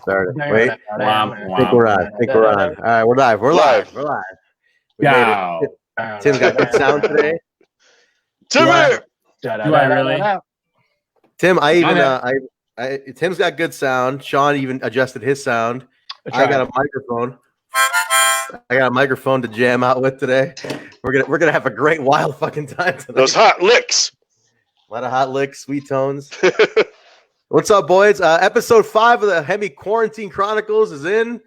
Started. Wait. I think we're on. All right, we're live. We made it. Tim's got good sound today. Timmy! Do I really? Tim, Tim's got good sound. Sean even adjusted his sound. I got a microphone. I got a microphone to jam out with today. We're gonna have a great wild fucking time today. Those hot licks. A lot of hot licks, sweet tones. What's up, boys? Episode 5 of the HEMI Quarantine Chronicles is in.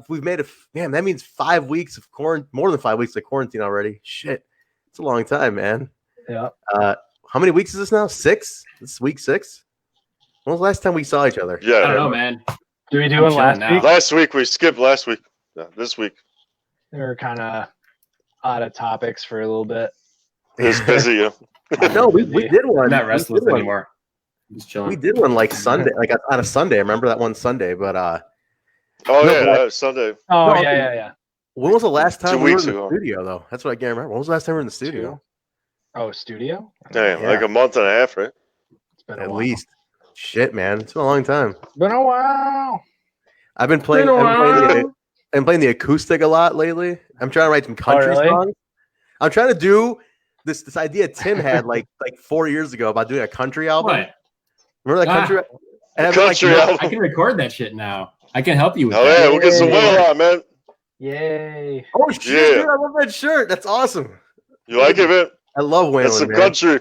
We've made that means 5 weeks of more than 5 weeks of quarantine already. Shit, it's a long time, man. Yeah. How many weeks is this now? 6? This is week 6. When was the last time we saw each other? Yeah, I don't know, man. Do we do it last week? Last week we skipped last week. Yeah, this week. We were kind of out of topics for a little bit. It was busy, yeah. No, we did one. I'm not restless anymore. Just chilling. We did one like Sunday, like on a Sunday. I remember that one Sunday, but that was Sunday. Oh, no, yeah. When was the last time 2 we were weeks in the ago. studio, though? That's what I can't remember. When was the last time we were in the studio? Oh, studio? Damn, Yeah. like a month and a half, right? It's been At a while. least. Shit, man. It's been a long time. Been a while. I've been playing the acoustic a lot lately. I'm trying to write some country songs. I'm trying to do this idea Tim had like 4 years ago about doing a country album. What? Remember that country? And Country album. I can record that shit now. I can help you with Oh that. yeah, we'll get some whale on, man. Yay. Oh shit, Yeah. dude, I love that shirt. That's awesome. You like it, man? I love Waylon. That's some man. country.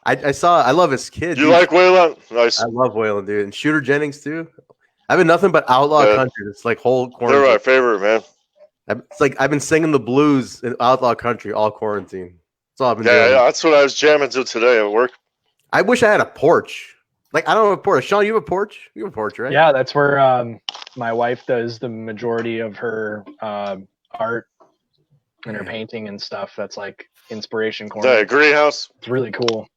I love his kid. You like Waylon? Nice. I love Waylon, dude. And Shooter Jennings too. I've been nothing but outlaw country. It's like whole They're quarantine. my favorite, man. It's like I've been singing the blues in outlaw country all quarantine. That's all I've been doing. Yeah, that's what I was jamming to today at work. I wish I had a porch. Like I don't have a porch. Sean, you have a porch? You have a porch, right? Yeah, that's where my wife does the majority of her art and her painting and stuff. That's like inspiration corner. Yeah, greenhouse. It's really cool.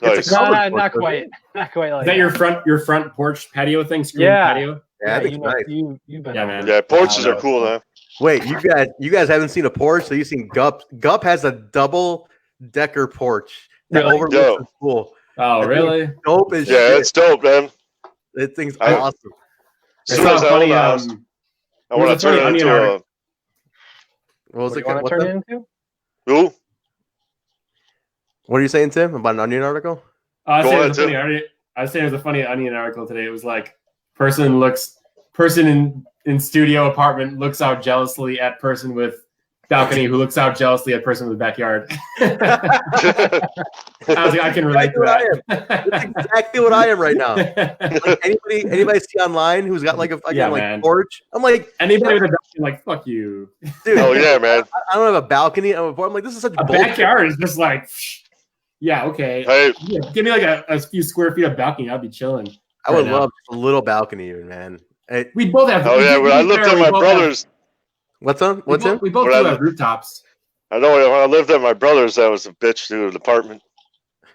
Nice. Not quite like Is that your front porch patio thing? Screen patio? Yeah, I think you it's know, nice. you've been Yeah, man. Yeah, porches are cool, man. Wait, you guys haven't seen a porch, so you've seen Gup. Gup has a double decker porch that Really? overlooks the pool. Oh, really? Dope as Yeah, shit. it's dope, man. That thing's I- awesome. As soon as I own the house, I want to turn it into a. What was What do it? you want to turn it into? Ooh, What are you saying, Tim? About an Onion article? I was Go saying ahead, I was saying it was a funny Onion article today. It was like person in studio apartment looks out jealously at person with balcony who looks out jealously at person with backyard. I was like, I can relate to that. That's exactly what I am right now. Like anybody see online who's got like a fucking man. porch? I'm like, Anybody with a balcony, like, fuck you. dude, oh yeah, man. I don't have a balcony. I'm like, this is such A bullshit. backyard is just like, yeah, okay. Hey, Yeah, give me like a few square feet of balcony. I'd be chilling. I would right now. love a little balcony, even, man. Hey, We both have. oh yeah. When I lived at my brother's, what's on? What's in? We both When do I- have rooftops. I know when I lived at my brother's, that was a bitch to the apartment.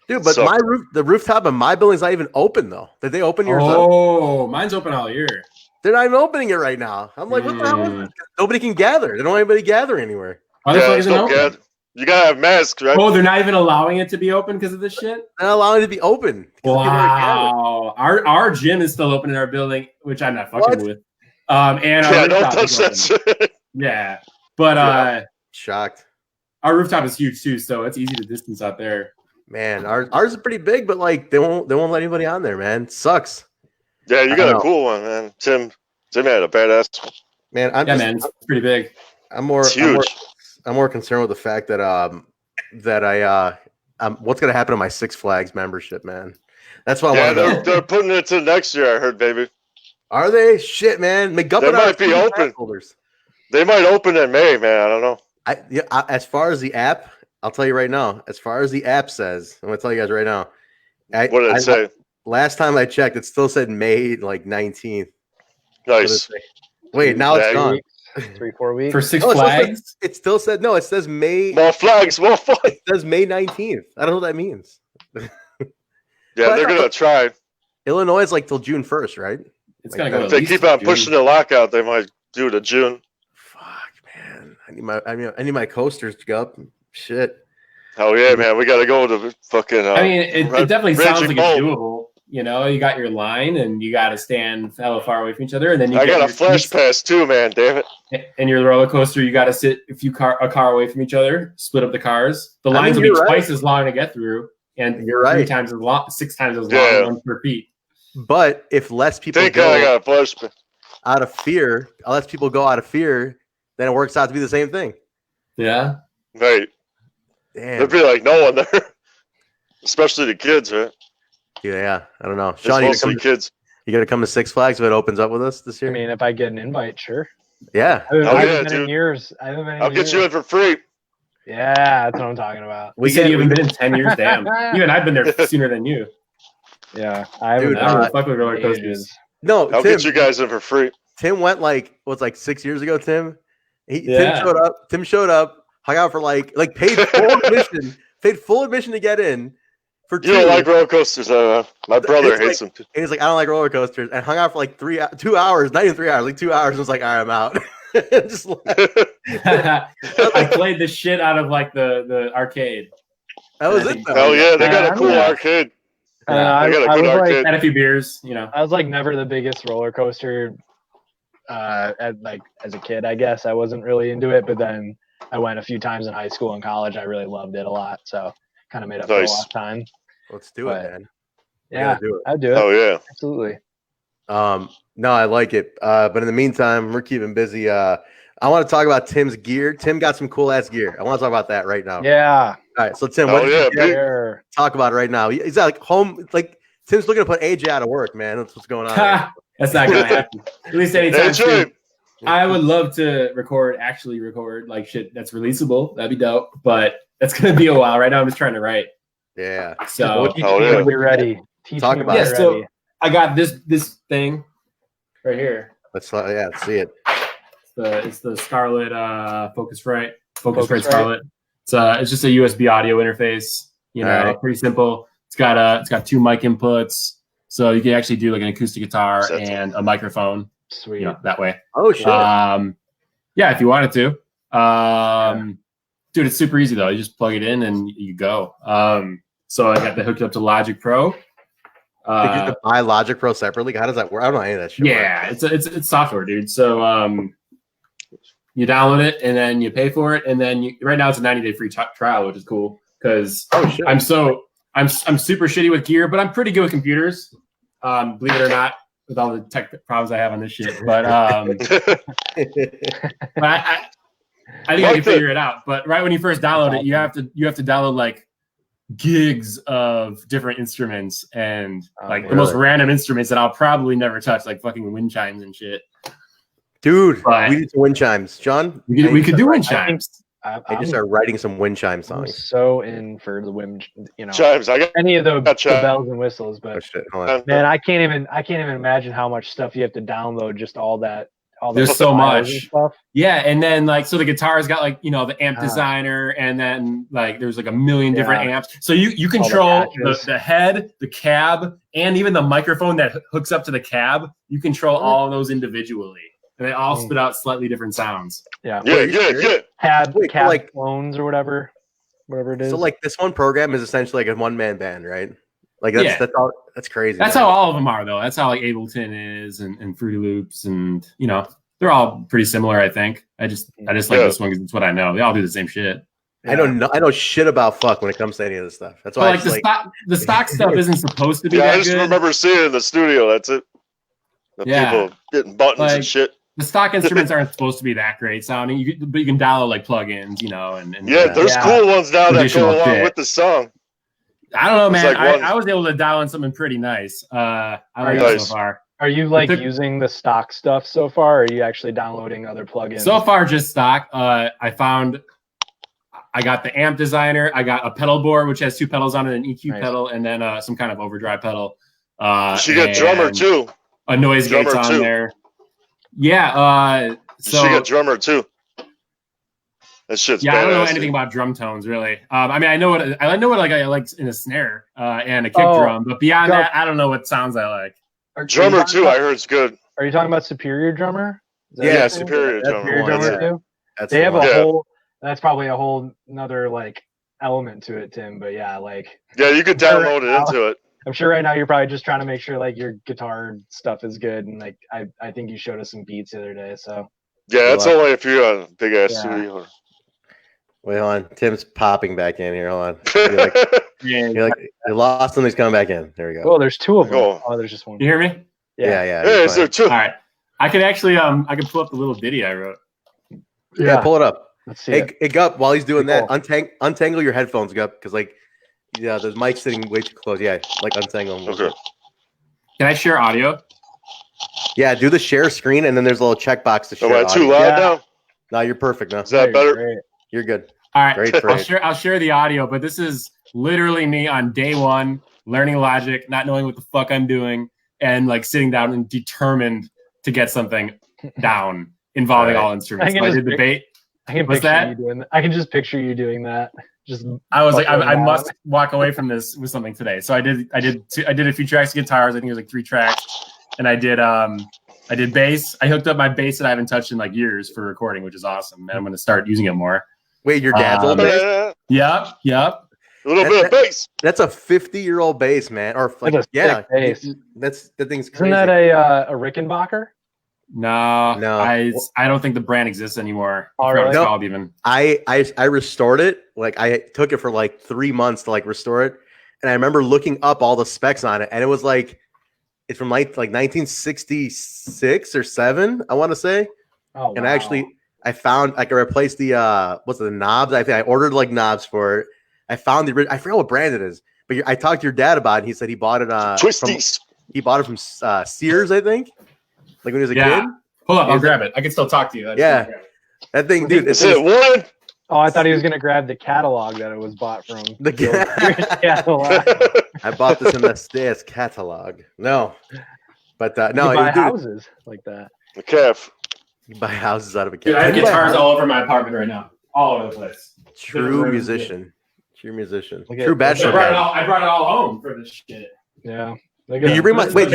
Dude, but So- the rooftop of my building's not even open though. Did they open yours up? Oh, mine's open all year. They're not even opening it right now. I'm like, what the hell is this? Nobody can gather. They don't want anybody gathering anywhere. Why the fuck Yeah, is it don't open? get. You gotta have masks, right? Oh, they're not even allowing it to be open because of this shit? They're not allowing it to be open. 'cause people are gathering. Wow. Our gym is still open in our building, which I'm not fucking What? with. And our Yeah, don't rooftop touch is that open. shit. Yeah. But Shocked. our rooftop is huge too, so it's easy to distance out there. Man, ours is pretty big, but like they won't let anybody on there, man. It sucks. Yeah, you I got know. a cool one, man. Tim had a badass one. Man, Yeah, man, it's pretty big. I'm more It's huge. I'm more concerned with the fact that what's gonna happen to my Six Flags membership, man. That's what I Yeah, want to they're putting it to next year. I heard, baby. Are they? Shit, man. McGuffin They might be open. Holders. They might open in May, man. I don't know. As far as the app, I'll tell you right now. As far as the app says, I'm gonna tell you guys right now. What did it say? Last time I checked, it still said May 19th. Nice. Wait, now it's Yeah, gone. 3-4 weeks. For Six No, Flags? It still said no. It says May. More flags, more flags. It says May 19th. I don't know what that means. Yeah, But they're gonna try. Illinois is like till June 1st, right? It's Like gonna go that. If at they least keep to on June. pushing the lockout, they might do it in June. Fuck, man. I need my coasters, Gup. Shit. Oh yeah, man. We gotta go to fucking. I mean, it definitely sounds like Raging it's Bull. doable. You know, you got your line, and you got to stand hella far away from each other, and then you I get got a flash pass too, man. Damn it! And your roller coaster, you got to sit a car away from each other, split up the cars. The lines will be twice as long to get through, and you're right. 6 times as long, 1 per feet. But if less people I got a flash pass. Out of fear, less people go out of fear, then it works out to be the same thing. Yeah. Right. Damn. There'd be like no one there, especially the kids, right? Yeah, I don't know. It's Sean, mostly kids. You got to come to Six Flags if it opens up with us this year? I mean, if I get an invite, sure. Yeah. I haven't been in years. I'll get you in for free. Yeah, that's what I'm talking about. We said you haven't been in 10 years. Damn. You and I've been there sooner than you. Yeah. I haven't fuck with roller coasters. No, I'll get you guys in for free. Tim went like 6 years ago, Tim? Tim showed up, hung out for paid full admission to get in. For you don't like roller coasters, my brother hates them too. And he's like, I don't like roller coasters, and hung out for 2 hours, not even 3 hours, 2 hours. And was like, all right, I'm out. Just I played the shit out of the arcade. That was it. Hell yeah, they got a cool arcade. I got a good arcade. And a few beers, you know. I was never the biggest roller coaster as a kid. I guess I wasn't really into it, but then I went a few times in high school and college. I really loved it a lot, so kind of made up for a lost time. Let's do it, man. Yeah, I'd do it. Oh yeah, absolutely. No, I like it. But in the meantime, we're keeping busy. I want to talk about Tim's gear. Tim got some cool ass gear. I want to talk about that right now. Yeah. All right. So Tim, talk about it right now. He's home. Tim's looking to put AJ out of work, man. That's what's going on. That's not gonna happen. At least anytime soon. I would love to actually record shit that's releasable. That'd be dope. But that's gonna be a while. Right now, I'm just trying to write. Yeah. So when you're ready. Talk about it. So I got this thing right here. Let's see it. It's the Scarlett Focusrite Scarlett. It's just a USB audio interface. You know, pretty simple. It's got 2 mic inputs, so you can actually do an acoustic guitar and a microphone. Sweet. That way. Oh shit. Yeah, if you wanted to. Dude, it's super easy though. You just plug it in and you go. So I got that hooked up to Logic Pro. Did you have to buy Logic Pro separately? How does that work? I don't know any of that shit. Yeah, it's software, dude. So you download it and then you pay for it, and then right now it's a 90-day free trial, which is cool because I'm super shitty with gear, but I'm pretty good with computers. Believe it or not, with all the tech problems I have on this shit. But but I think I can figure it out. But right when you first download it, you have to download gigs of different instruments and the most random instruments that I'll probably never touch, like fucking wind chimes and shit. Dude, we need some wind chimes, John. We could do wind chimes. I just start writing some wind chime songs. I'm so in for the wind, chimes. I got any of the bells and whistles, but man, I can't even imagine how much stuff you have to download. Just all that. There's so much stuff. Yeah, and then so the guitar's got the amp designer, and then there's a million different amps. So you control the head, the cab, and even the microphone that hooks up to the cab. You control all of those individually, and they all spit out slightly different sounds. Yeah. Good. Cab clones or whatever it is. So this one program is essentially a one-man band, right? That's all. That's crazy. That's how all of them are, though. That's how Ableton is, and Fruity Loops, and they're all pretty similar. I think. I just like this one because it's what I know. They all do the same shit. Yeah. I know shit about fuck when it comes to any of this stuff. That's why the stock stuff isn't supposed to be. I just remember seeing it in the studio. That's it. People getting buttons and shit. The stock instruments aren't supposed to be that great sounding, but you can download plugins, and there's cool ones now that go along with the song. I don't know, man. I was able to dial in something pretty nice. I like it so far. Are you using the stock stuff so far, or are you actually downloading other plugins? So far, just stock. I got the amp designer. I got a pedal board, which has 2 pedals on it, an EQ pedal, and then some kind of overdrive pedal. She got drummer too. A noise gate's on there. Yeah. She got drummer too. That shit's I don't know anything about drum tones really. I mean, I know what I like in a snare and a kick drum, but beyond that, I don't know what sounds I like. Drummer too, I heard it's good. Are you talking about Superior Drummer? Yeah, Superior Drummer too. They have a whole. That's probably a whole another element to it, Tim. But yeah, you could download it into it. I'm sure right now you're probably just trying to make sure like your guitar stuff is good, and like I think you showed us some beats the other day. So yeah, that's only if you're on a big ass studio. Wait, hold on. Tim's popping back in here. Hold on. You're lost him. He's coming back in. There we go. Oh, there's two of them. Oh, there's just one. You hear me? Yeah. Hey, is there two? All right. I could actually I can pull up the little ditty I wrote. Yeah, pull it up. Let's see. Hey, Gup, while he's doing that, untangle your headphones, Gup, because like, yeah, there's mic sitting way too close. Yeah, like untangle them. Okay. Can I share audio? Yeah, do the share screen, and then there's a little checkbox to share. Am I too loud now? No, you're perfect now. Is that better? Great. You're good. All right, great. I'll share the audio, but this is literally me on day one, learning Logic, not knowing what the fuck I'm doing, and like sitting down and determined to get something down involving all instruments. So I did the bait. What's that? I can just picture you doing that. I was like, I must walk away from this with something today. So I did a few tracks of guitars. I think it was like 3 tracks, and I did bass. I hooked up my bass that I haven't touched in like years for recording, which is awesome. And I'm going to start using it more. Wait, your dad's old bass? Yep. A little bit of bass. That's a 50-year-old bass, man. Or like, bass. That thing's crazy. Isn't that a Rickenbacker? No. I don't think the brand exists anymore. Oh, really? It's called even. I restored it. Like I took it for like 3 months to like restore it, and I remember looking up all the specs on it, and it was like it's from like 1966 or 7, I want to say. Oh, and wow. I found I could replace the the knobs. I think I ordered like knobs for it. I found I forgot what brand it is, but I talked to your dad about it. And he said he bought it. Twisties. He bought it from Sears, I think. Like when he was a kid. Hold up, I'll grab it. I can still talk to you. That thing, dude. Is it one? Oh, I thought he was gonna grab the catalog that it was bought from. The catalog. I bought this in the Stairs catalog. No, but no, you buy houses like that. The calf. You buy houses out of a Dude, calf. I have guitars all over my apartment right now, all over the place. True musician. True bachelor. I brought it all home for this shit. Yeah. Did you bring my? Wait,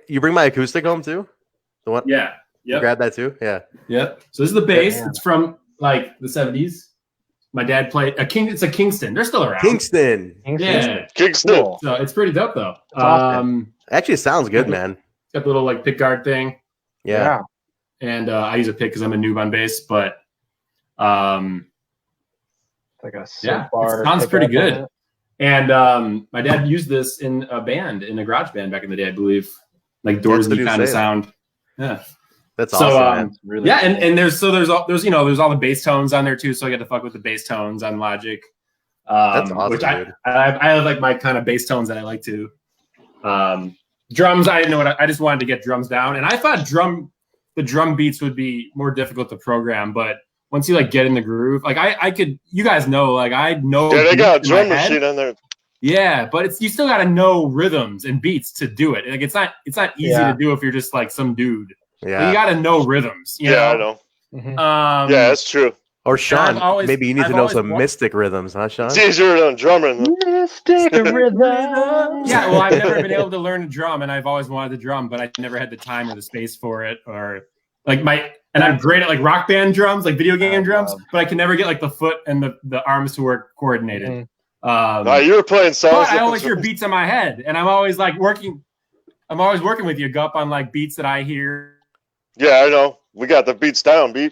you bring my acoustic home too? The one? Yeah. You grab that too? Yeah. Yep. So this is the bass. It's from like the 70s. My dad played it's a Kingston. They're still around. Kingston. Yeah. Kingston. Cool. So it's pretty dope though. Actually, it sounds good, man. It's got the little like pick guard thing. Yeah. And I use a pick because I'm a noob on bass, but it's like a bar. It sounds pretty good. And my dad used this in a band, in a garage band back in the day, I believe. Like Dorsey kind of sound. Yeah. That's awesome. Really cool. And there's all the bass tones on there too, so I get to fuck with the bass tones on Logic. That's awesome. Which I have like my kind of bass tones that I like to. Drums, I didn't know I just wanted to get drums down, and I thought the drum beats would be more difficult to program, but once you like get in the groove, like I could, you guys know, like I know. Yeah, they got a drum machine on there. Yeah, but you still got to know rhythms and beats to do it. Like it's not easy to do if you're just like some dude. Yeah, but you got to know rhythms. You know? I know. Mm-hmm. Yeah, that's true. Or Sean, maybe you need to know some mystic rhythms, huh, Sean? It's easier than drumming. Mystic rhythm. Yeah, well, I've never been able to learn to drum, and I've always wanted to drum, but I never had the time or the space for it, or like and I'm great at like rock band drums, like video game drums, but I can never get like the foot and the arms to work coordinated. Mm-hmm. You were playing songs. But I always hear beats in my head, and I'm always working with you, Gup, on like beats that I hear. Yeah, I know. We got the beats down, beat.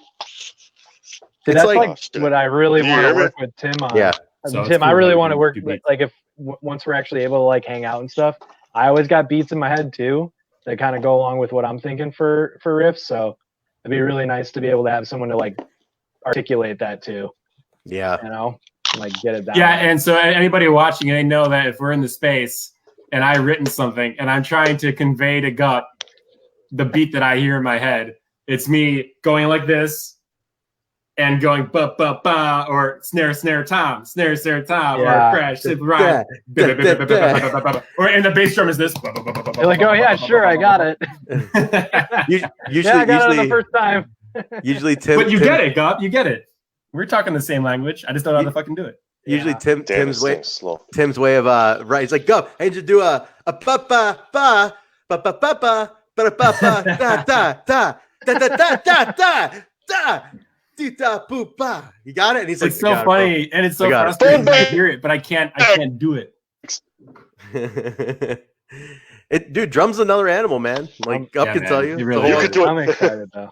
That's like what I really want to work with Tim on. Yeah. So Tim, I really want to work like if once we're actually able to like hang out and stuff. I always got beats in my head too that kind of go along with what I'm thinking for riffs. So it'd be really nice to be able to have someone to like articulate that too. Yeah. You know, like get it down. Yeah, and so anybody watching, they know that if we're in the space and I've written something and I'm trying to convey to Gup the beat that I hear in my head, it's me going like this. And going ba ba ba or snare tom, or crash simple rhyme, or and the bass drum is this. You're like, oh yeah, sure, I got it. Usually, I got it the first time. Usually, Tim. But you get it, Gup. You get it. We're talking the same language. I just don't know how to fucking do it. Usually, Tim's way of right. He's like, Gup, I need you to do a ba ba ba ba ba ba ba ba ba ba da da da da da da da da. You got it, and he's like, "It's so funny, and it's so frustrating to hear it, but I can't do it." Dude, drums another animal, man. Like Gup can tell you. Really you could do it. I'm excited though.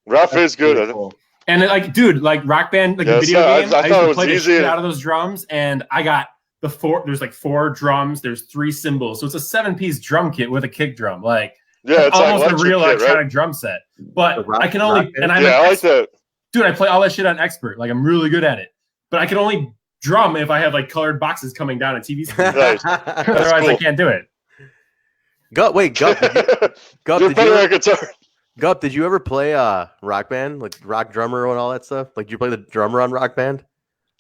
Rough is good. Cool. And like, dude, like Rock Band, like the video game. I thought it was play easy. the shit out of those drums, and I got the 4. There's like 4 drums. There's 3 cymbals, so it's a 7-piece drum kit with a kick drum. Like, it's almost like a real kit, electronic right? drum set. But I can only, and I like that. Dude, I play all that shit on expert. Like, I'm really good at it. But I can only drum if I have like colored boxes coming down a TV screen. Nice. Otherwise, I can't do it. Gup, Gup, did you ever play Rock Band, like Rock Drummer and all that stuff? Like, did you play the drummer on Rock Band?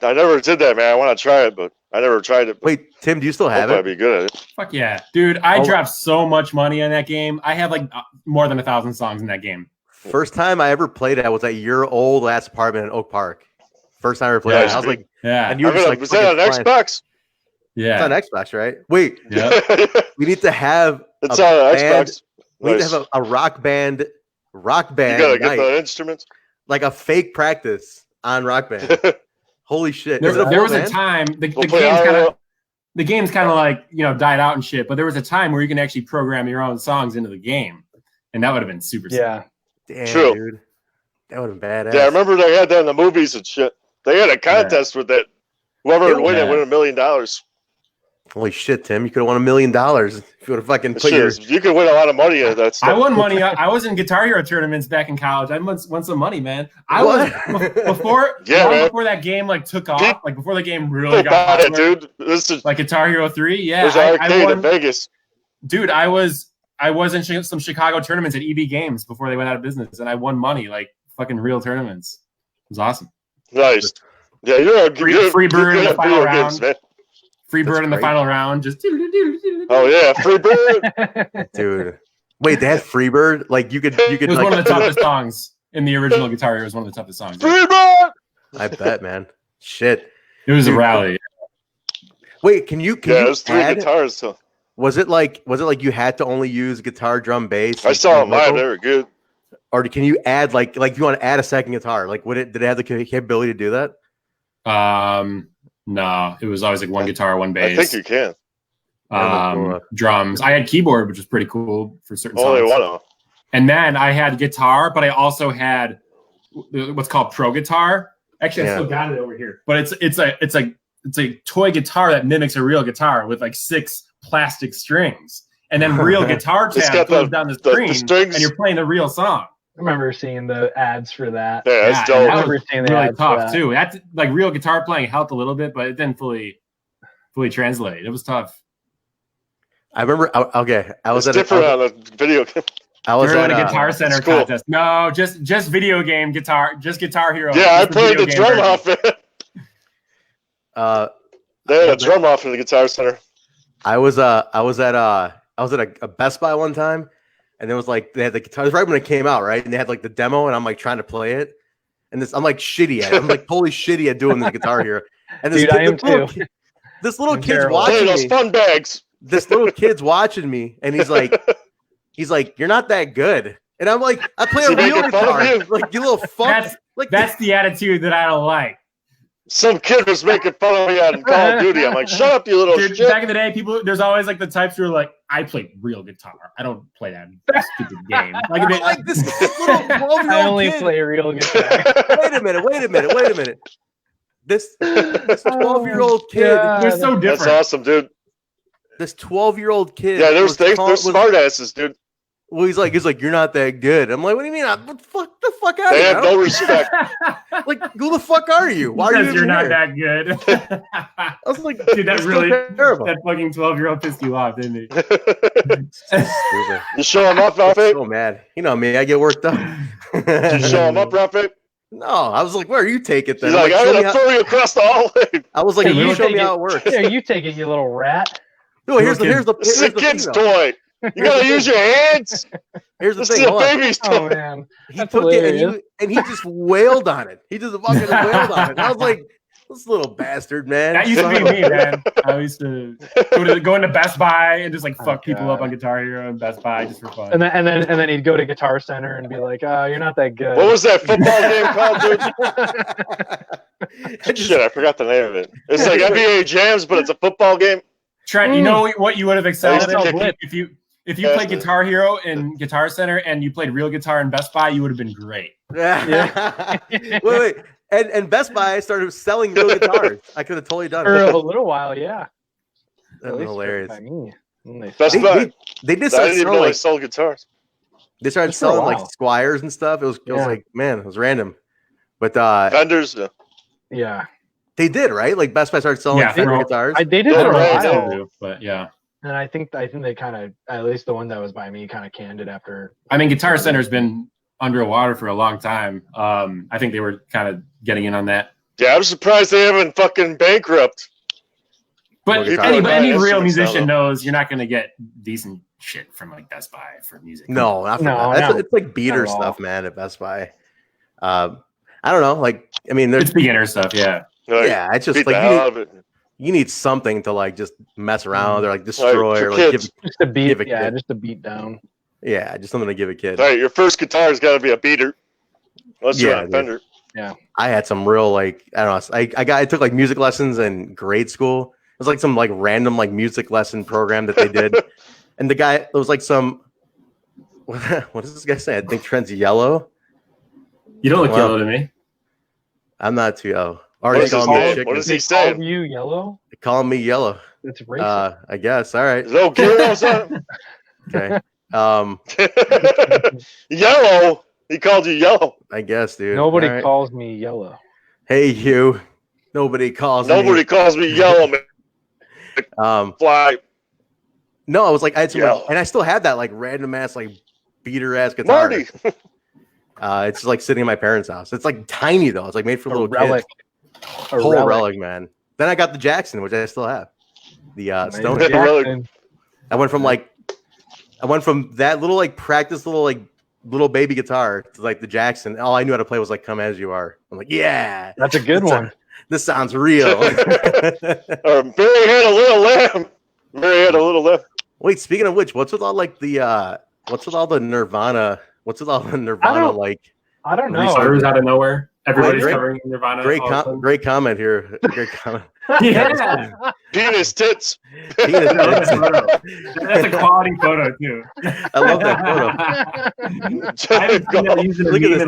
I never did that, man. I want to try it, but I never tried it. Wait, Tim, do you still have it? I'd be good at it. Fuck yeah, dude! I dropped so much money on that game. I have like more than 1,000 songs in that game. First time I ever played it, I was at your old ass apartment in Oak Park. First time I ever played it, I was like, yeah. And you were just like, was that on Xbox? Yeah, it's on Xbox, right? Wait, yeah. We need to have it's on Xbox. We need to have a rock band. You gotta get the instruments. Like a fake practice on Rock Band. Holy shit! There was a time the game's kind of like, you know, died out and shit. But there was a time where you can actually program your own songs into the game, and that would have been super. Yeah, damn, true. Dude. That would have been badass. Yeah, I remember they had that in the movies and shit. They had a contest with that. Whoever would win it win $1 million. Holy shit, Tim! You could have won $1 million if you would have fucking put your. You could win a lot of money at that stuff. I won money. I was in Guitar Hero tournaments back in college. I won some money, man. I was before that game like took off. Like before the game really got popular, dude. This is like Guitar Hero 3. Yeah, there's an arcade in Vegas. Dude, I was in some Chicago tournaments at EB Games before they went out of business, and I won money like fucking real tournaments. It was awesome. Nice. Yeah, you're a free bird in the final round. Man. Free bird in the final round. Just oh yeah, free bird, dude. Wait, they had Freebird? Like you could. It was like, one of the toughest songs in the original Guitar Hero. It was one of the toughest songs. Freebird. I bet, man. Shit. It was a rally. Wait, can you there's 3 guitars. So. Was it like you had to only use guitar, drum, bass? I saw them live. They were good. Or can you add like if you want to add a second guitar? Like, did it have the capability to do that? No, it was always like one guitar, one bass. I think you can. Drums. I had keyboard, which was pretty cool for certain songs. Only one of them. And then I had guitar, but I also had what's called Pro Guitar. Actually, I still got it over here. But it's a toy guitar that mimics a real guitar with like 6 plastic strings, and then real guitar tab goes down the screen, and you're playing a real song. I remember seeing the ads for that. Yeah, that's dope. That was really tough too. That's like real guitar playing helped a little bit, but it didn't fully translate. It was tough. I remember. I was it's different on a video game. I was at a Guitar Center contest. No, just video game guitar, just Guitar Hero. Yeah, I played the drum off it. They had a drum off in the Guitar Center. I was at a Best Buy one time, and there was like they had the guitars right when it came out, right? And they had like the demo, and I'm like trying to play it, and I'm like shitty at it. I'm like totally shitty at doing the guitar here. And this this little kid's watching those fun bags. This little kid's watching me, and he's like, "You're not that good." And I'm like, "I play a real guitar." Like, you little fuck. That's the attitude that I don't like. Some kid was making fun of me on Call of Duty. I'm like, shut up, you little shit. Back in the day, there's always like the types who are like, I play real guitar. I don't play that stupid game. Like this little 12-year-old I only kid. play real guitar. Wait a minute. This 12-year-old kid. They're so different. That's awesome, dude. This 12-year-old kid. Yeah, they're smart asses, dude. Well, he's like, you're not that good. I'm like, what do you mean? What the fuck out of They here? have no respect. Like, who the fuck are you? Why are you? You're not that good. I was like, dude, that really terrible. That fucking 12-year-old pissed you off, didn't he? You show him up, Rafi? So mad. You know me. I get worked up. Did you show him up, Rafi? No, I was like, where you take it then? He's like, I'm gonna throw you across the hallway. I was like, you show me how it works. Yeah, you take it, you little rat. No, here's the This is a kid's toy. You gotta use your hands. Here's the this thing. Is a baby's toy. Oh man, he took it and he just wailed on it. He just fucking wailed on it. I was like, this little bastard, man. That used to be me, man. I used to go into Best Buy and just like fuck people up on Guitar Hero and Best Buy just for fun. And then he'd go to Guitar Center and be like, "Oh, you're not that good." What was that football game called, dude? Shit, I forgot the name of it. It's like NBA Jams, but it's a football game. Trent, you know what you would have excelled in if you played Guitar Hero in Guitar Center and you played real guitar in Best Buy, you would have been great. Yeah. wait. And Best Buy started selling real guitars. I could have totally done for it. a little while. Yeah. That's hilarious. Best Buy. They did start selling like sell guitars. They started selling like Squires and stuff. It was like, man, it was random. But vendors. Yeah. They did, right? Like Best Buy started selling Fender guitars. They did for a while. But yeah. And I think they kind of, at least the one that was by me, kind of canned it after. I mean, Guitar Center's been underwater for a long time. I think they were kind of getting in on that. Yeah, I'm surprised they haven't fucking bankrupt. But any real musician knows you're not going to get decent shit from like Best Buy for music. No, not from that. It's like beater stuff, man, at Best Buy. I don't know. Like, I mean, there's beginner stuff. Yeah. Yeah, it's just like you need something to like just mess around or like destroy or like just a beat down. Yeah, just something to give a kid. All right, your first guitar's got to be a beater. Unless you're on a Fender. Yeah. I had some real like I don't know. I took like music lessons in grade school. It was like some like random like music lesson program that they did, and the guy it was like some. What does this guy say? I think Trent's yellow. You don't look yellow to me. I'm not too yellow. What does he say? You yellow? They call me yellow. That's racist. I guess. All right. No girls on. Okay. Yellow. He called you yellow. I guess, dude. Nobody calls me yellow. Hey, you. Nobody calls me yellow, man. Fly. No, I was like, I had some, and I still had that like random ass like beater ass guitar. Marty. It's just like sitting in my parents' house. It's like tiny though. It's like made for little kids. Whole relic, man. Then I got the Jackson, which I still have. The Stone relic. I went from that little like practice little baby guitar to like the Jackson. All I knew how to play was like "Come As You Are." I'm like, yeah, that's a good one. This sounds real. Barry had a little lamb. Wait, speaking of which, what's with all the Nirvana? What's with all the Nirvana I don't know. Resurgers out of nowhere. Everybody's covering Nirvana. Great comment here. Great comment. Yeah. Penis tits. That's a quality photo too. I love that photo. Look at this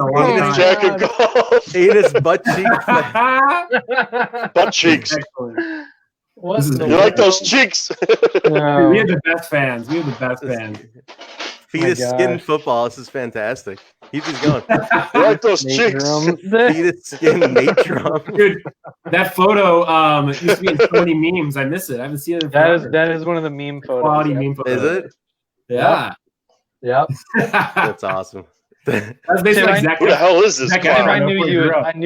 Jack and golf. Anus butt cheeks. Butt cheeks. Excellent. You like those cheeks? No. We have the best fans. Fetus skin football. This is fantastic. Keep these going. You like those cheeks? Fetus skin Nate drum. Dude, that photo used to be in so many memes. I miss it. I haven't seen it. That is one of the meme photos. Quality meme photos. Is it? Yeah. Yep. That's awesome. That's basically who the hell is this? I knew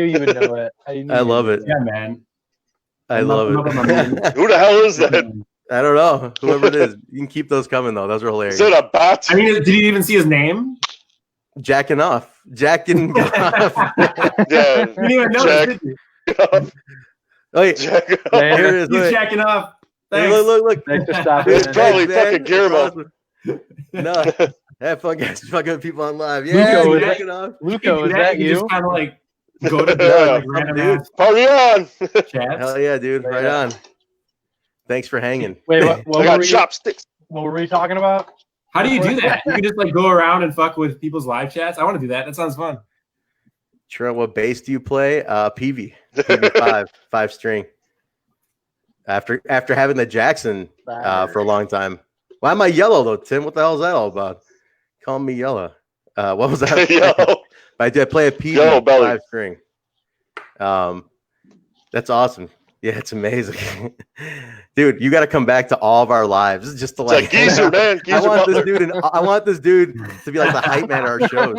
you would know it. I love it. Yeah, man. I love it. Who the hell is that? I don't know. Whoever it is, you can keep those coming though. Those are hilarious. Is it a bot? I mean, did you even see his name? Jacking off. Jacking off. Yeah. You didn't even know, did you? Wait. Here it is. He's jacking off. Hey, look. Thanks for stopping. It's probably fucking Guillermo. No. That fucking people on live. Yeah, jacking off. Luco, is that you? Just kind of like go to the random ass party on. Chats. Hell yeah, dude. Right on. Thanks for hanging. Wait, I got chopsticks. What were we talking about? How do you do that? You can just like go around and fuck with people's live chats. I want to do that. That sounds fun. Trent, what bass do you play? PV 5 string. After having the Jackson for a long time. Why am I yellow though, Tim? What the hell is that all about? Call me yellow. What was that? Yellow. I did play a PV 5 string. That's awesome. Yeah, it's amazing. Dude, you got to come back to all of our lives just to like. It's like Geezer, man. Geezer I want this dude to be like the hype man at our shows.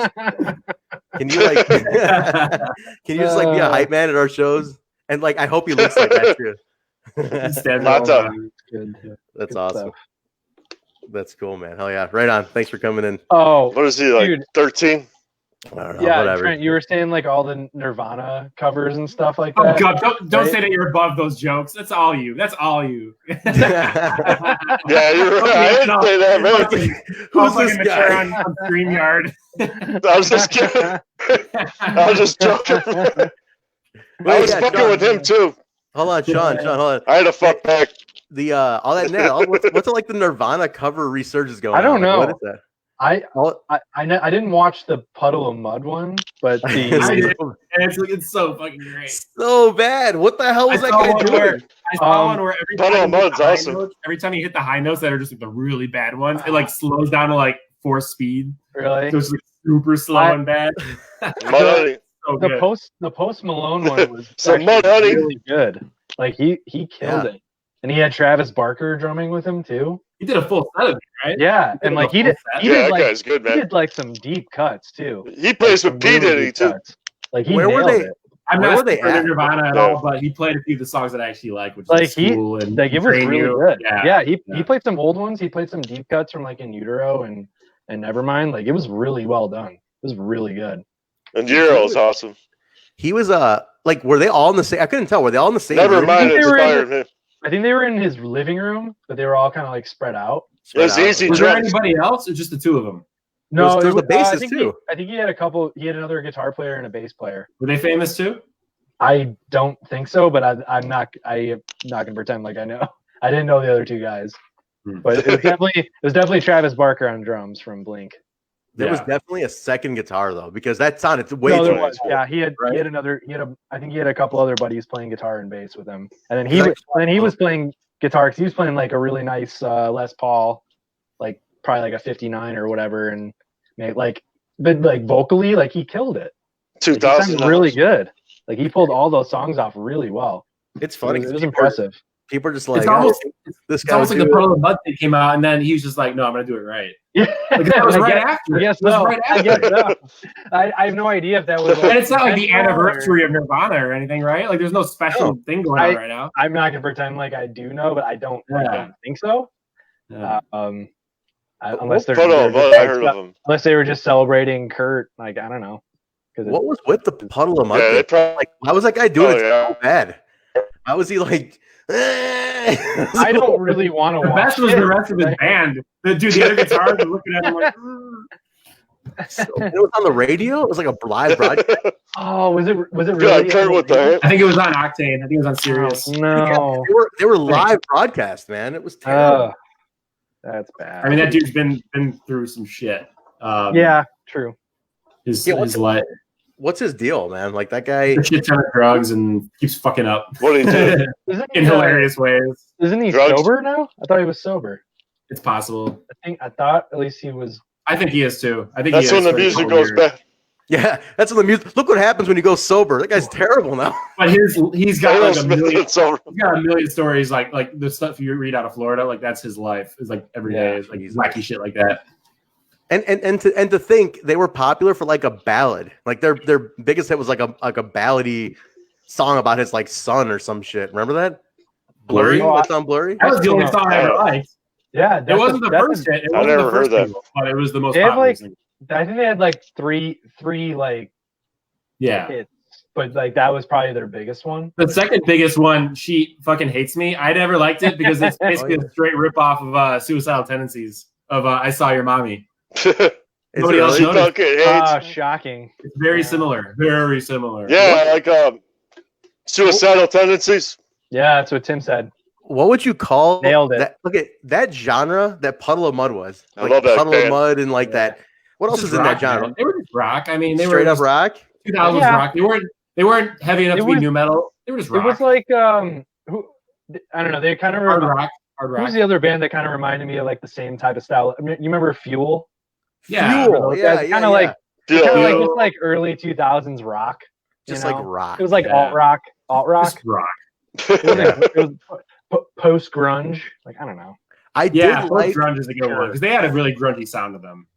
Can you like? Can you just like be a hype man at our shows? And like, I hope he looks like that too. That's awesome. That's cool, man. Hell yeah! Right on. Thanks for coming in. Oh, what is he like? 13. I don't know, yeah, whatever. Trent, you were saying like all the Nirvana covers and stuff like that. Oh God, don't say that you're above those jokes. That's all you. Yeah, you're right. I didn't say that, man. Who's this guy on StreamYard? I was just kidding. I was just joking. I was fucking with him too. Hold on, Sean, hold on. I had to fuck back. the all that now. What's like the Nirvana cover resurgence going on? I don't know. What is that? I didn't watch the Puddle of Mud one, but it's so fucking great. So bad. What the hell was that guy doing? I saw one where every time you hit the high notes that are just like the really bad ones, it like slows down to like 4 speed. Really? So it's like super slow and bad. The post Malone one was really good. Like he killed it, and he had Travis Barker drumming with him too. He did a full set of it, right? Yeah, and like he did that like guy's good, man. he did like some deep cuts too. He plays with P Diddy too. Like he where were nailed they? it. I'm not for Nirvana at all, but he played a few of the songs that I actually like, which is cool and like it was really good. Yeah, he played some old ones. He played some deep cuts from like In Utero and Nevermind. Like it was really well done. It was really good. And Utero is awesome. He was like, were they all in the same? I couldn't tell. Were they all in the same? Nevermind inspired him. I think they were in his living room, but they were all kind of like spread out. Was there anybody else, or just the two of them? No, there's the bassist too. I think he had a couple. He had another guitar player and a bass player. Were they famous too? I don't think so, but I'm not gonna pretend like I know. I didn't know the other two guys, but it was definitely Travis Barker on drums from Blink. There was definitely a second guitar though, because that sounded way too much. Yeah, he had another. I think he had a couple other buddies playing guitar and bass with him, and then he was playing guitar because he was playing like a really nice Les Paul, like probably like a 59 or whatever, and but vocally, like he killed it. 2000 really good. Like he pulled all those songs off really well. It's funny. It was impressive. People are just like, it's almost like the Puddle of Mud thing came out, and then he was just like, "No, I'm gonna do it right." Yeah, like, that was right after. Yes, right after. I have no idea if that was. And it's not like the anniversary of Nirvana or anything, right? Like, there's no special thing going on right now. I'm not gonna pretend like I do know, but I don't think so. Yeah. Unless unless they were just celebrating Kurt, like I don't know. What was with the Puddle of Mud? Like, how was that guy doing it so bad? How was he like? I don't really want to watch. The best was the rest of his band. The other guitars were looking at him like. It was on the radio. It was like a live broadcast. Oh, was it really? I think it was on Octane. I think it was on Sirius. No, they were live broadcast, man. It was terrible. That's bad. I mean, that dude's been through some shit. Yeah, true. His life. What's his deal, man? Like that guy, a shit ton of drugs and keeps fucking up. What do you do? In hilarious ways. Isn't he sober now? I thought he was sober. It's possible. I thought at least he was. I think he is too. I think that's when the music goes bad. Yeah, that's when the music. Look what happens when you go sober. That guy's terrible now. But he's got like a million. He's got a million stories like the stuff you read out of Florida. Like that's his life. It's like every day. It's like wacky shit like that. And to think they were popular for like a ballad, like their biggest hit was like a ballady song about his like son or some shit. Remember that? Blurry. What's on Blurry? That was the only song I ever liked. Yeah, it wasn't the first hit. I never heard that, but it was the most popular. I think they had like three like hits, but like that was probably their biggest one. The second biggest one, She Fucking Hates Me. I never liked it because it's basically a straight ripoff of Suicidal Tendencies of I Saw Your Mommy. Nobody else noticed. Shocking. It's very similar. Very similar. Yeah, like Suicidal Tendencies. Yeah, that's what Tim said. What would you call Nailed it. Look at that genre that Puddle of Mud was. I love that Puddle of Mud and like that. What else is in that genre? They were just rock. I mean, they straight were up rock. 2000s rock. They weren't heavy enough to be new metal. They were just rock. It was like I don't know. They kind of hard rock. Who's the other band that kind of reminded me of like the same type of style? I mean, you remember Fuel? Yeah, Fuel. Kind of like just like early 2000s rock. Just like rock. It was like alt rock. Just rock. It was post grunge. Like I don't know. I did like grunge is a good word because they had a really grungy sound to them.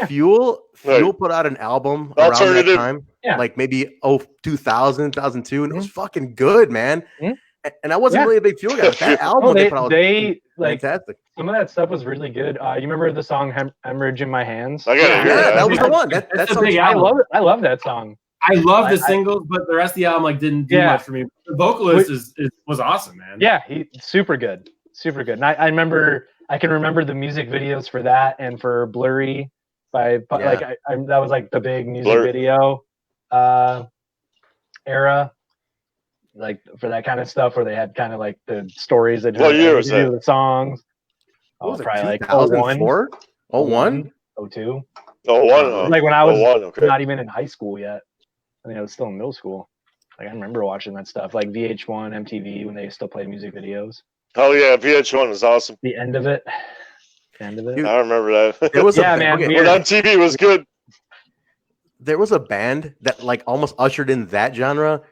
Fuel put out an album around that time, like maybe 2000, 2002, and it was fucking good, man. And I wasn't really a big Fuel guy. But that album they put out, fantastic. Some of that stuff was really good. You remember the song "Hemorrhage in My Hands"? I gotta hear that. That was the one. That's a big album. I love it. I love that song. I love the singles, but the rest of the album didn't do much for me. The vocalist was awesome, man. Yeah, he's super good, super good. And I can remember the music videos for that and for Blurry that was like the big music video era. like for that kind of stuff where they had kind of like the stories that What year was that? The songs. What was it, probably like 2004? 01? 02. Oh, one. Like when I was okay. not even in high school yet. I mean, I was still in middle school. Like I remember watching that stuff, like VH1, MTV, when they still played music videos. Oh yeah, VH1 was awesome. The end of it. Dude, I remember that. There was man. When MTV was good. There was a band that like almost ushered in that genre.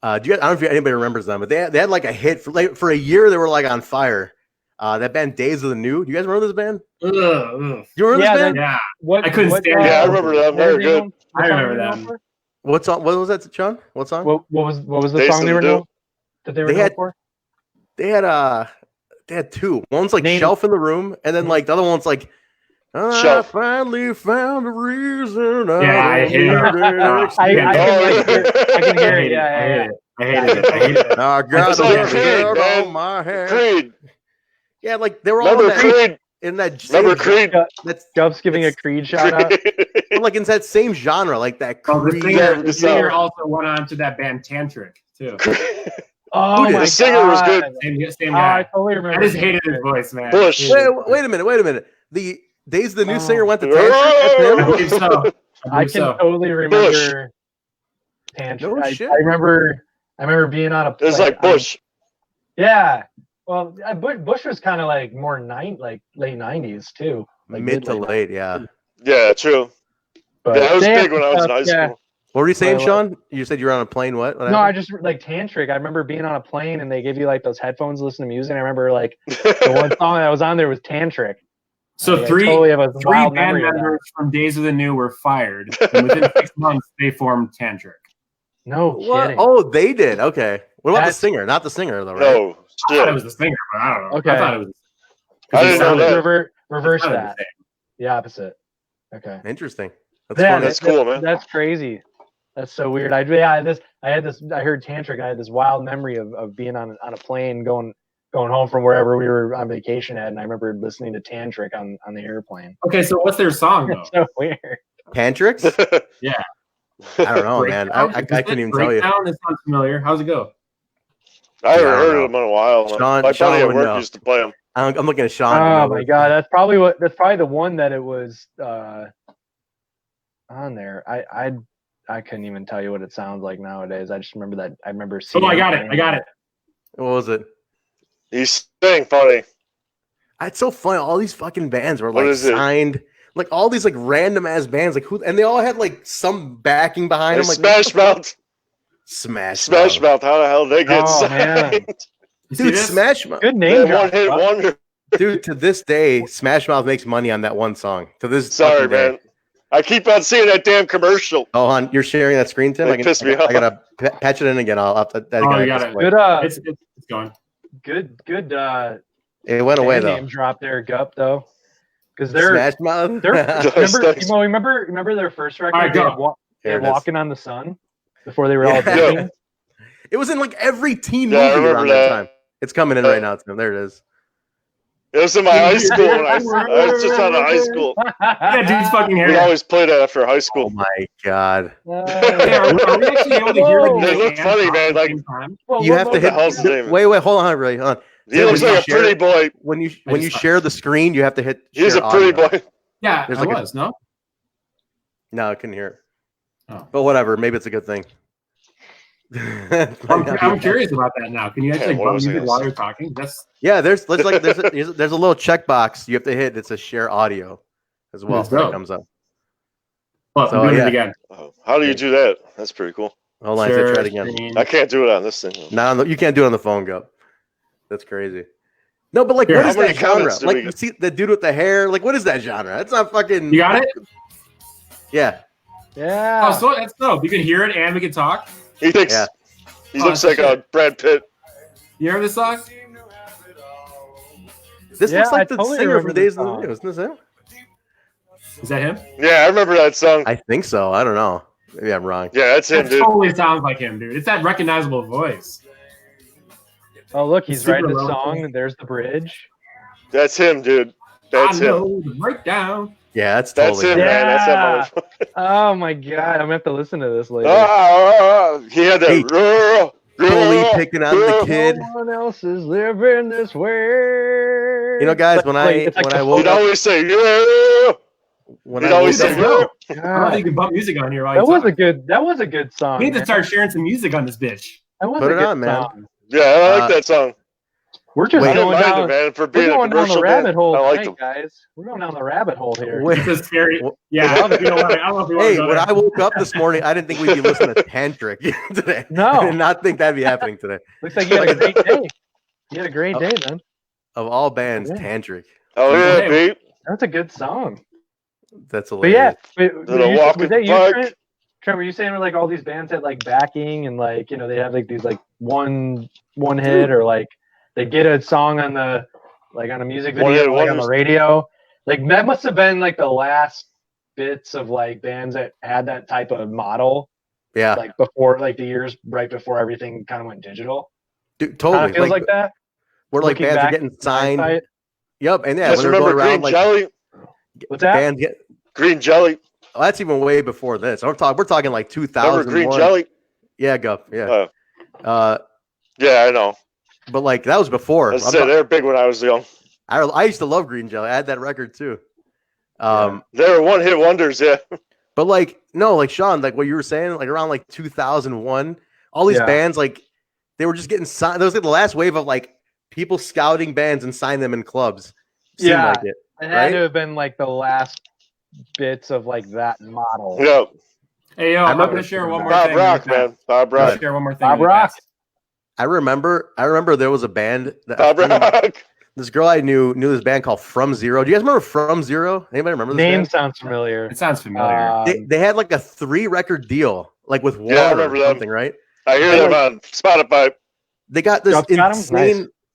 I don't know if anybody remembers them, but they had like a hit for a year. They were like on fire. That band, Days of the New. Do you guys remember this band? You remember this band? Yeah. I couldn't stand it. Yeah, I remember them. Very good. I remember them. What song? What was that, Sean? What song? What was the song they were known? That they were known for? They had two. One's like Shelf in the Room, and then like the other one's like I finally found a reason. I hate it. I can hear it. Yeah. I hated it. I got a shirt on my head. Creed. Yeah, like they were all in that. Remember Creed? That's Gupp's giving a Creed shout out. Like in that same genre, like that Creed. The singer also went on to that band Tantric too. Oh my God. The singer was good. Same guy. I totally remember. I just hated his voice, man. Bush. Wait a minute. The Days of the New singer went to Tantric. I can totally remember Tantric. I remember being on a plane. It was like Bush. Yeah. Well, Bush was kind of like more late 90s too. Like mid to late, yeah. Yeah, true. But yeah, I was big when I was in high school. What were you saying, Sean? You said you were on a plane. What? No, I just like Tantric. I remember being on a plane and they give you like those headphones to listen to music. And I remember like the one song that was on there was Tantric. So three band members from Days of the New were fired. And within 6 months, they formed Tantric. No kidding. Oh, they did. Okay. What about the singer? Not the singer, though, right? No. I thought it was the singer, but I don't know. Okay. I thought it was. I didn't know that. Reverse that. The opposite. Okay. Interesting. That's cool, man. That's crazy. That's so weird. I heard Tantric. I had this wild memory of being on a plane going home from wherever we were on vacation at, and I remember listening to Tantric on the airplane. Okay, so what's their song though? So weird. Tantrics? Yeah. I don't know, man. I couldn't even tell you. This sounds familiar. How's it go? I haven't heard of them in a while. Sean, my buddy at work used to play them. I'm looking at Sean. Oh my God, that's probably the one that it was on there. I couldn't even tell you what it sounds like nowadays. I just remember that. I remember seeing. Oh, I got it. What was it? He's saying funny. It's so funny. All these fucking bands were like signed. Like all these like random ass bands, like who, and they all had like some backing behind them. Like Smash Mouth. Smash Mouth. How the hell they get signed? Man. Dude, Smash Mouth. Good name. One hit wonder. Dude, to this day, Smash Mouth makes money on that one song. To this. Sorry, man. I keep on seeing that damn commercial. Oh, hon, you're sharing that screen, Tim. It pissed me off. I gotta patch it in again. I'll have to. You got it. Good. It's going. Good. It went away though. Name drop there, Gup though. Because they're Smash Mouth. Remember their first record? They're Walking on the Sun before they were all dating. It was in like every teen movie around that time. It's coming in right now, Tim. There it is. It was in my high school. When I was just out of high school. Yeah, dude's fucking hair. We always played that after high school. Oh my God. Are we actually able to hear it? They look funny, man. Like you have to hit. Wait, hold on, really. Hold on. He looks like a pretty boy. When you share the screen, you have to hit. He's a pretty boy. Yeah, there's like no. No, I couldn't hear it. Oh. But whatever, maybe it's a good thing. I'm curious about that now. Can you actually bump music while you're talking? There's a little checkbox you have to hit. It's a share audio as well. So it comes up. Well, so, it again. How do you do that? That's pretty cool. Hold on, try it again. I can't do it on this thing. No, you can't do it on the phone, Go. That's crazy. No, but like, what is that genre? Like, you see the dude with the hair. Like, what is that genre? It's not fucking. You got it? Yeah. Yeah. Oh, so that's dope. You can hear it and we can talk. He thinks he looks like a Brad Pitt. You heard this song? This looks like the singer from Days of the New. Isn't this him? Is that him? Yeah, I remember that song. I think so. I don't know. Maybe I'm wrong. Yeah, that's him, dude. It totally sounds like him, dude. It's that recognizable voice. Oh, look, he's writing a song. There's the bridge. That's him, dude. That's him. The breakdown. Yeah, that's totally him, man. That's that Oh my God, I'm gonna have to listen to this later. He had that. bully picking on the kid. No one else is living this way. You know, guys, when I woke He'd up, always say, yeah. when He'd I always woke say, up, yeah. I don't think you can bump music on here. While that you was talk. that was a good song. We need to man. start sharing some music on this bitch. That was Put a it good on, man. song. Yeah, I like that song. We're just I didn't going mind down. it, man, for We're being a going down the commercial rabbit band. hole I liked tonight, them. guys. We're going down the rabbit hole here. Wait. This is scary. Yeah, I don't know if you want hey, to go when there. I woke up this morning, I didn't think we'd be listening to Tantric today. No. I did not think that'd be happening today. Looks like you had a great day. You had a great day, man. Of all bands, Yeah. Tantric. Oh, yeah, Hey. babe. That's a good song. That's But yeah, hilarious. was that you, Trent? Trent, were you saying like all these bands had like backing and like they have like these like one hit or like they get a song on the on a music video like on the radio? Like that must have been like the last bits of like bands that had that type of model. Yeah, Like before like the years right before everything kind of went digital. dude, totally. Feels like that. We're like Looking bands are back getting signed. hindsight. Yep, and yeah, Just when they're remember going around Green like Jelly? What's that? bands get. Green Jelly. Oh, that's even way before this. We're talking like 2000. Remember Green Jelly? Yeah, Gup. Yeah. Yeah, I know. But like that was before. I said they were big when I was young. I used to love Green Jelly. I had that record too. They were one-hit wonders, yeah. But like no, like Sean, like what you were saying, like around like 2001, all these bands like they were just getting signed. That was like the last wave of like people scouting bands and sign them in clubs. Seemed like it. It had to have been like the last bits of like that model. Yeah. Hey, yo, I'm going to share one more Bob thing. Rock, man. Bob Rock. Share one more thing. Bob Rock. I remember there was a band that Bob Rock. this girl I knew this band called From Zero. Do you guys remember From Zero? Anybody remember this Name band? sounds familiar. It sounds familiar. They had like a 3-record deal, like with Water I remember or them. something, right? I hear them on Spotify. They got this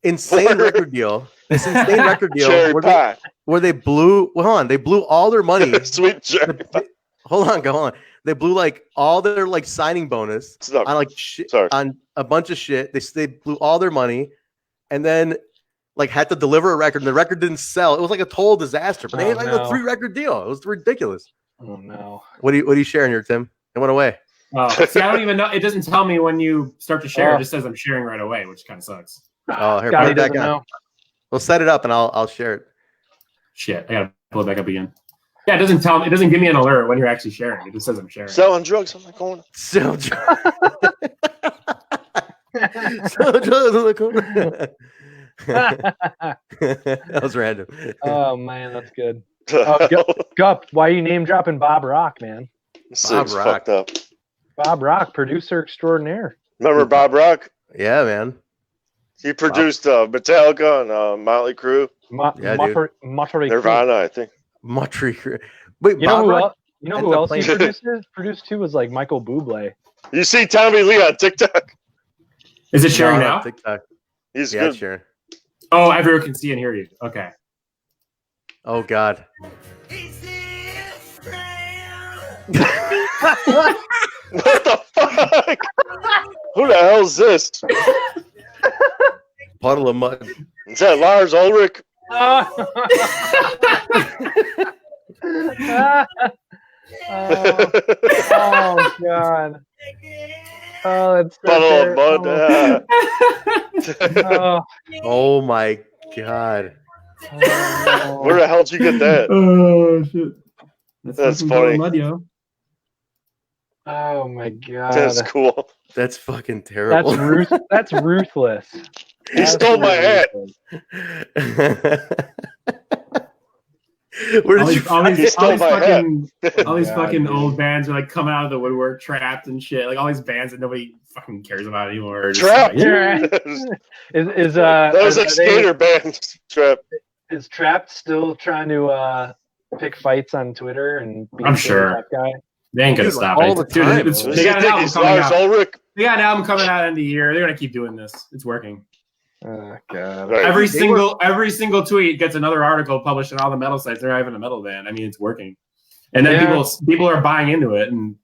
insane record deal. This insane record deal Cherry pie. where they blew they blew all their money. Sweet cherry pie. Hold on. They blew like all their like signing bonus on like on a bunch of shit. They blew all their money and then like had to deliver a record and the record didn't sell. It was like a total disaster. But they had like a 3-record deal. It was ridiculous. Oh no. What are you sharing here, Tim? It went away. See, I don't even know. It doesn't tell me when you start to share. It just says I'm sharing right away, which kind of sucks. Oh, here, God, put it back on. know. We'll set it up and I'll share it. Shit, I gotta pull it back up again. Yeah, it doesn't tell me. It doesn't give me an alert when you're actually sharing. It just says I'm sharing. Selling drugs on the corner. Selling drugs. Selling drugs on the corner. That was random. Oh man, that's good. Gup, why are you name dropping Bob Rock, man? Bob Rock. Fucked up. Bob Rock, producer extraordinaire. Remember Bob Rock? Yeah, man. He produced Metallica and Motley Crue. Nirvana, I think. Motley Crue. Wait, you know who else he produced too was like Michael Bublé. You see Tommy Lee on TikTok? Is it sharing now? TikTok. He's good. Sharing. Oh, everyone can see and hear you. Okay. Oh God. What the fuck? Who the hell is this? Puddle of mud. Is that Lars Ulrich? Oh God. Oh, that's Puddle of mud. Oh my God. Where the hell did you get that? Oh shit. That's funny. Mud, yo. Oh my God. That's cool. That's fucking terrible. That's ruthless. He stole my hat. Where did you all these God, fucking old bands are like coming out of the woodwork, Trapped and shit. Like all these bands that nobody fucking cares about anymore. Trapped. Like, that was a skater band. Trapped. Is Trapped still trying to pick fights on Twitter and be I'm sure that guy? They ain't gonna stop all it. the time. They got an album coming Lars out. Ulrich. They got an album coming out in the year. They're gonna keep doing this. It's working. Oh God. Right. Every single tweet gets another article published on all the metal sites. They're not even a metal band. I mean, it's working. And then people are buying into it, and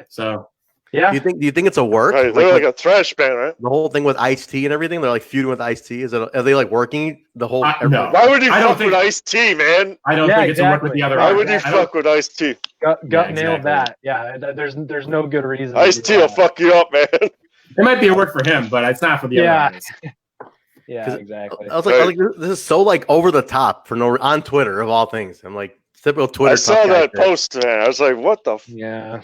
so yeah. Do you think it's a work? Right, they're like a thrash band, right? The whole thing with Ice-T and everything. They're like feuding with Ice-T. Are they like working the whole? No. Why would you fuck with Ice-T, man? I don't think it's a work with the other. Why would you fuck with Ice-T? Gut nailed that. Yeah, there's no good reason. Ice-T will fuck you up, man. It might be a work for him, but it's not for the other artists. Yeah, exactly. I was like, this is so like over the top for on Twitter of all things. I'm like, typical Twitter. I saw that post, man. I was like, what the? Yeah.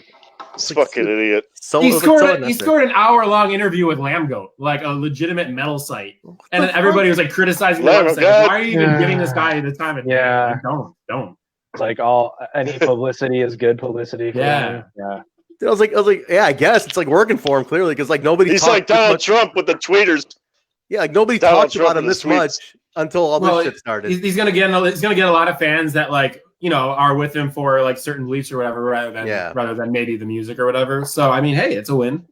This fucking idiot. He scored an hour-long interview with Lamb Goat, like a legitimate metal site, and then everybody was like criticizing the website. Why are you even giving this guy the time? Like, don't. It's like any publicity is good publicity. Yeah. Dude, I was like, yeah, I guess it's like working for him clearly because like nobody. He's like Donald Trump with the tweeters. Yeah, like nobody talked about him this much until all this shit started. He's gonna get a lot of fans that like are with him for like certain beliefs or whatever, rather than maybe the music or whatever. So I mean, hey, it's a win.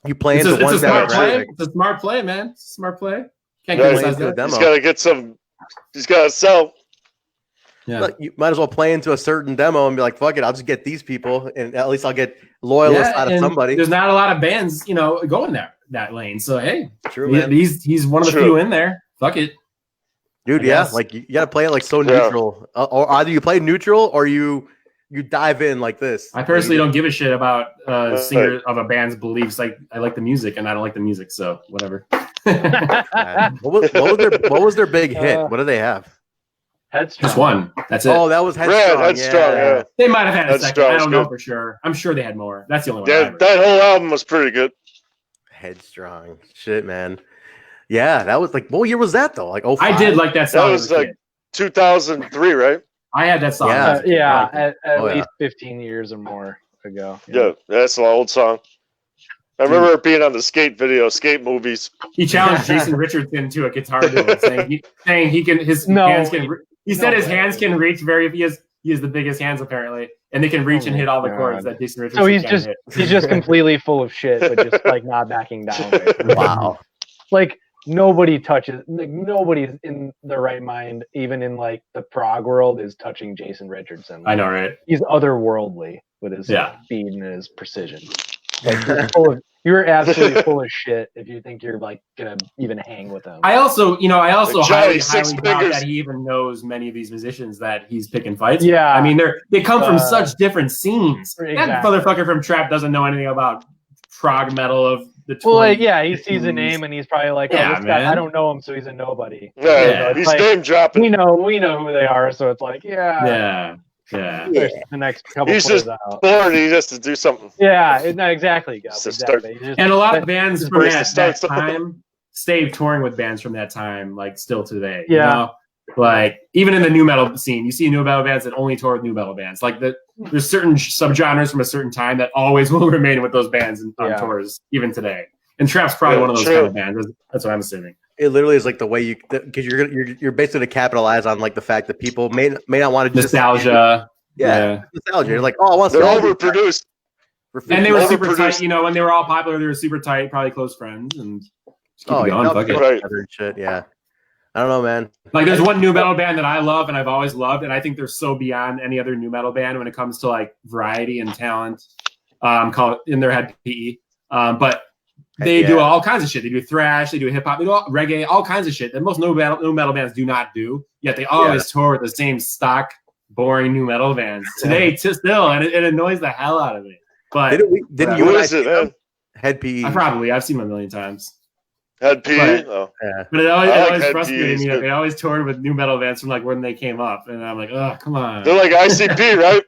You play into one smart play. It's a smart play, man. It's a smart play. Can't criticize that. He's gotta get some. He's gotta sell. Yeah, look, you might as well play into a certain demo and be like, "Fuck it, I'll just get these people, and at least I'll get loyalists out of somebody." There's not a lot of bands, going that lane. So hey, true, man. He's one of the few in there. Fuck it, dude. Yeah, like you gotta play it like so neutral, or either you play neutral or you dive in like this. I personally don't give a shit about singer of a band's beliefs. Like I like the music, and I don't like the music, so whatever. What was their big hit? What do they have? Headstrong. Just one. That's it. Oh, that was Headstrong. Yeah. They might have had a second. I don't know for sure. I'm sure they had more. That's the only one. That whole album was pretty good. Headstrong. Shit, man. Yeah, that was like, what year was that though? Like, oh, I did like that song. That was like 2003, right? I had that song. At least 15 years or more ago. Yeah, that's an old song. I remember it being on the skate movies. He challenged Jason Richardson to a guitar duel, saying he can. His hands can. He said his hands can reach he has the biggest hands apparently, and they can reach and hit all the chords that Jason Richardson. So he's just completely full of shit, but just like not backing down. Wow. Like nobody touches. Like nobody's in the right mind, even in like the prog world, is touching Jason Richardson. I know, right? He's otherworldly with his speed and his precision. Like you're absolutely full of shit if you think you're like gonna even hang with them. I also highly doubt that he even knows many of these musicians that he's picking fights. Yeah, I mean they come from such different scenes. Exactly. That motherfucker from Trap doesn't know anything about prog metal of the 20s. Well, he sees a name and he's probably like, this guy, I don't know him, so he's a nobody. Yeah, he's like, name dropping. We know who they are, so it's like, yeah. The next couple. He's just bored. He has to do something. Yeah, exactly. And a lot of bands from that time stayed touring with bands from that time, like still today. Yeah. Like even in the new metal scene, you see new metal bands that only tour with new metal bands. Like there's certain subgenres from a certain time that always will remain with those bands on tours, even today. And Trap's probably one of those kind of bands. That's what I'm assuming. It literally is like the way you, because you're basically to capitalize on like the fact that people may not want to nostalgia. Nostalgia. You're like, oh, I want they're overproduced. And they were super tight. When they were all popular, they were super tight, probably close friends, and just keep going. Fuck it. Shit, yeah. I don't know, man. Like, there's one new metal band that I love and I've always loved, and I think they're so beyond any other new metal band when it comes to like variety and talent. Called in their head PE, but. They do all kinds of shit. They do thrash, they do hip hop, they do reggae, all kinds of shit that most new metal bands do not do. Yet they always tour with the same stock, boring new metal bands today, still, and it annoys the hell out of me. But didn't you see them? Head PE? I've seen them a million times. Head PE, but it always frustrated me that they always toured with new metal bands from like when they came up, and I'm like, oh, come on. They're like ICP, right?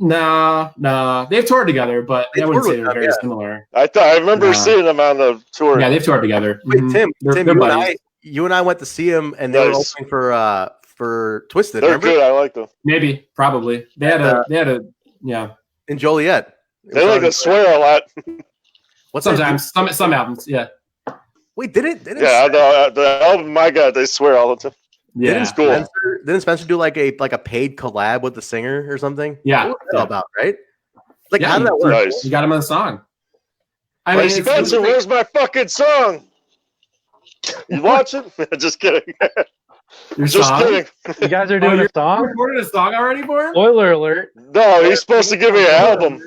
No, they've toured together, but I wouldn't say they're very similar. I remember seeing them on the tour. Yeah, they've toured together. Wait, Tim, you and I went to see them, and they were opening for Twisted. They're good. I like them. Maybe, probably. They had a in Joliet. They like to swear a lot. Sometimes some albums, yeah. Wait, didn't the album I got, they swear all the time. Yeah, didn't Spencer do like a paid collab with the singer or something? Yeah, what was that about, right? Like, how did that work? Nice. You got him on the song. I mean, Spencer, where's my fucking song? You watching? Just kidding. Kidding. You guys are doing a song? You recorded a song already for him? Spoiler alert. No, he's supposed to give me an album.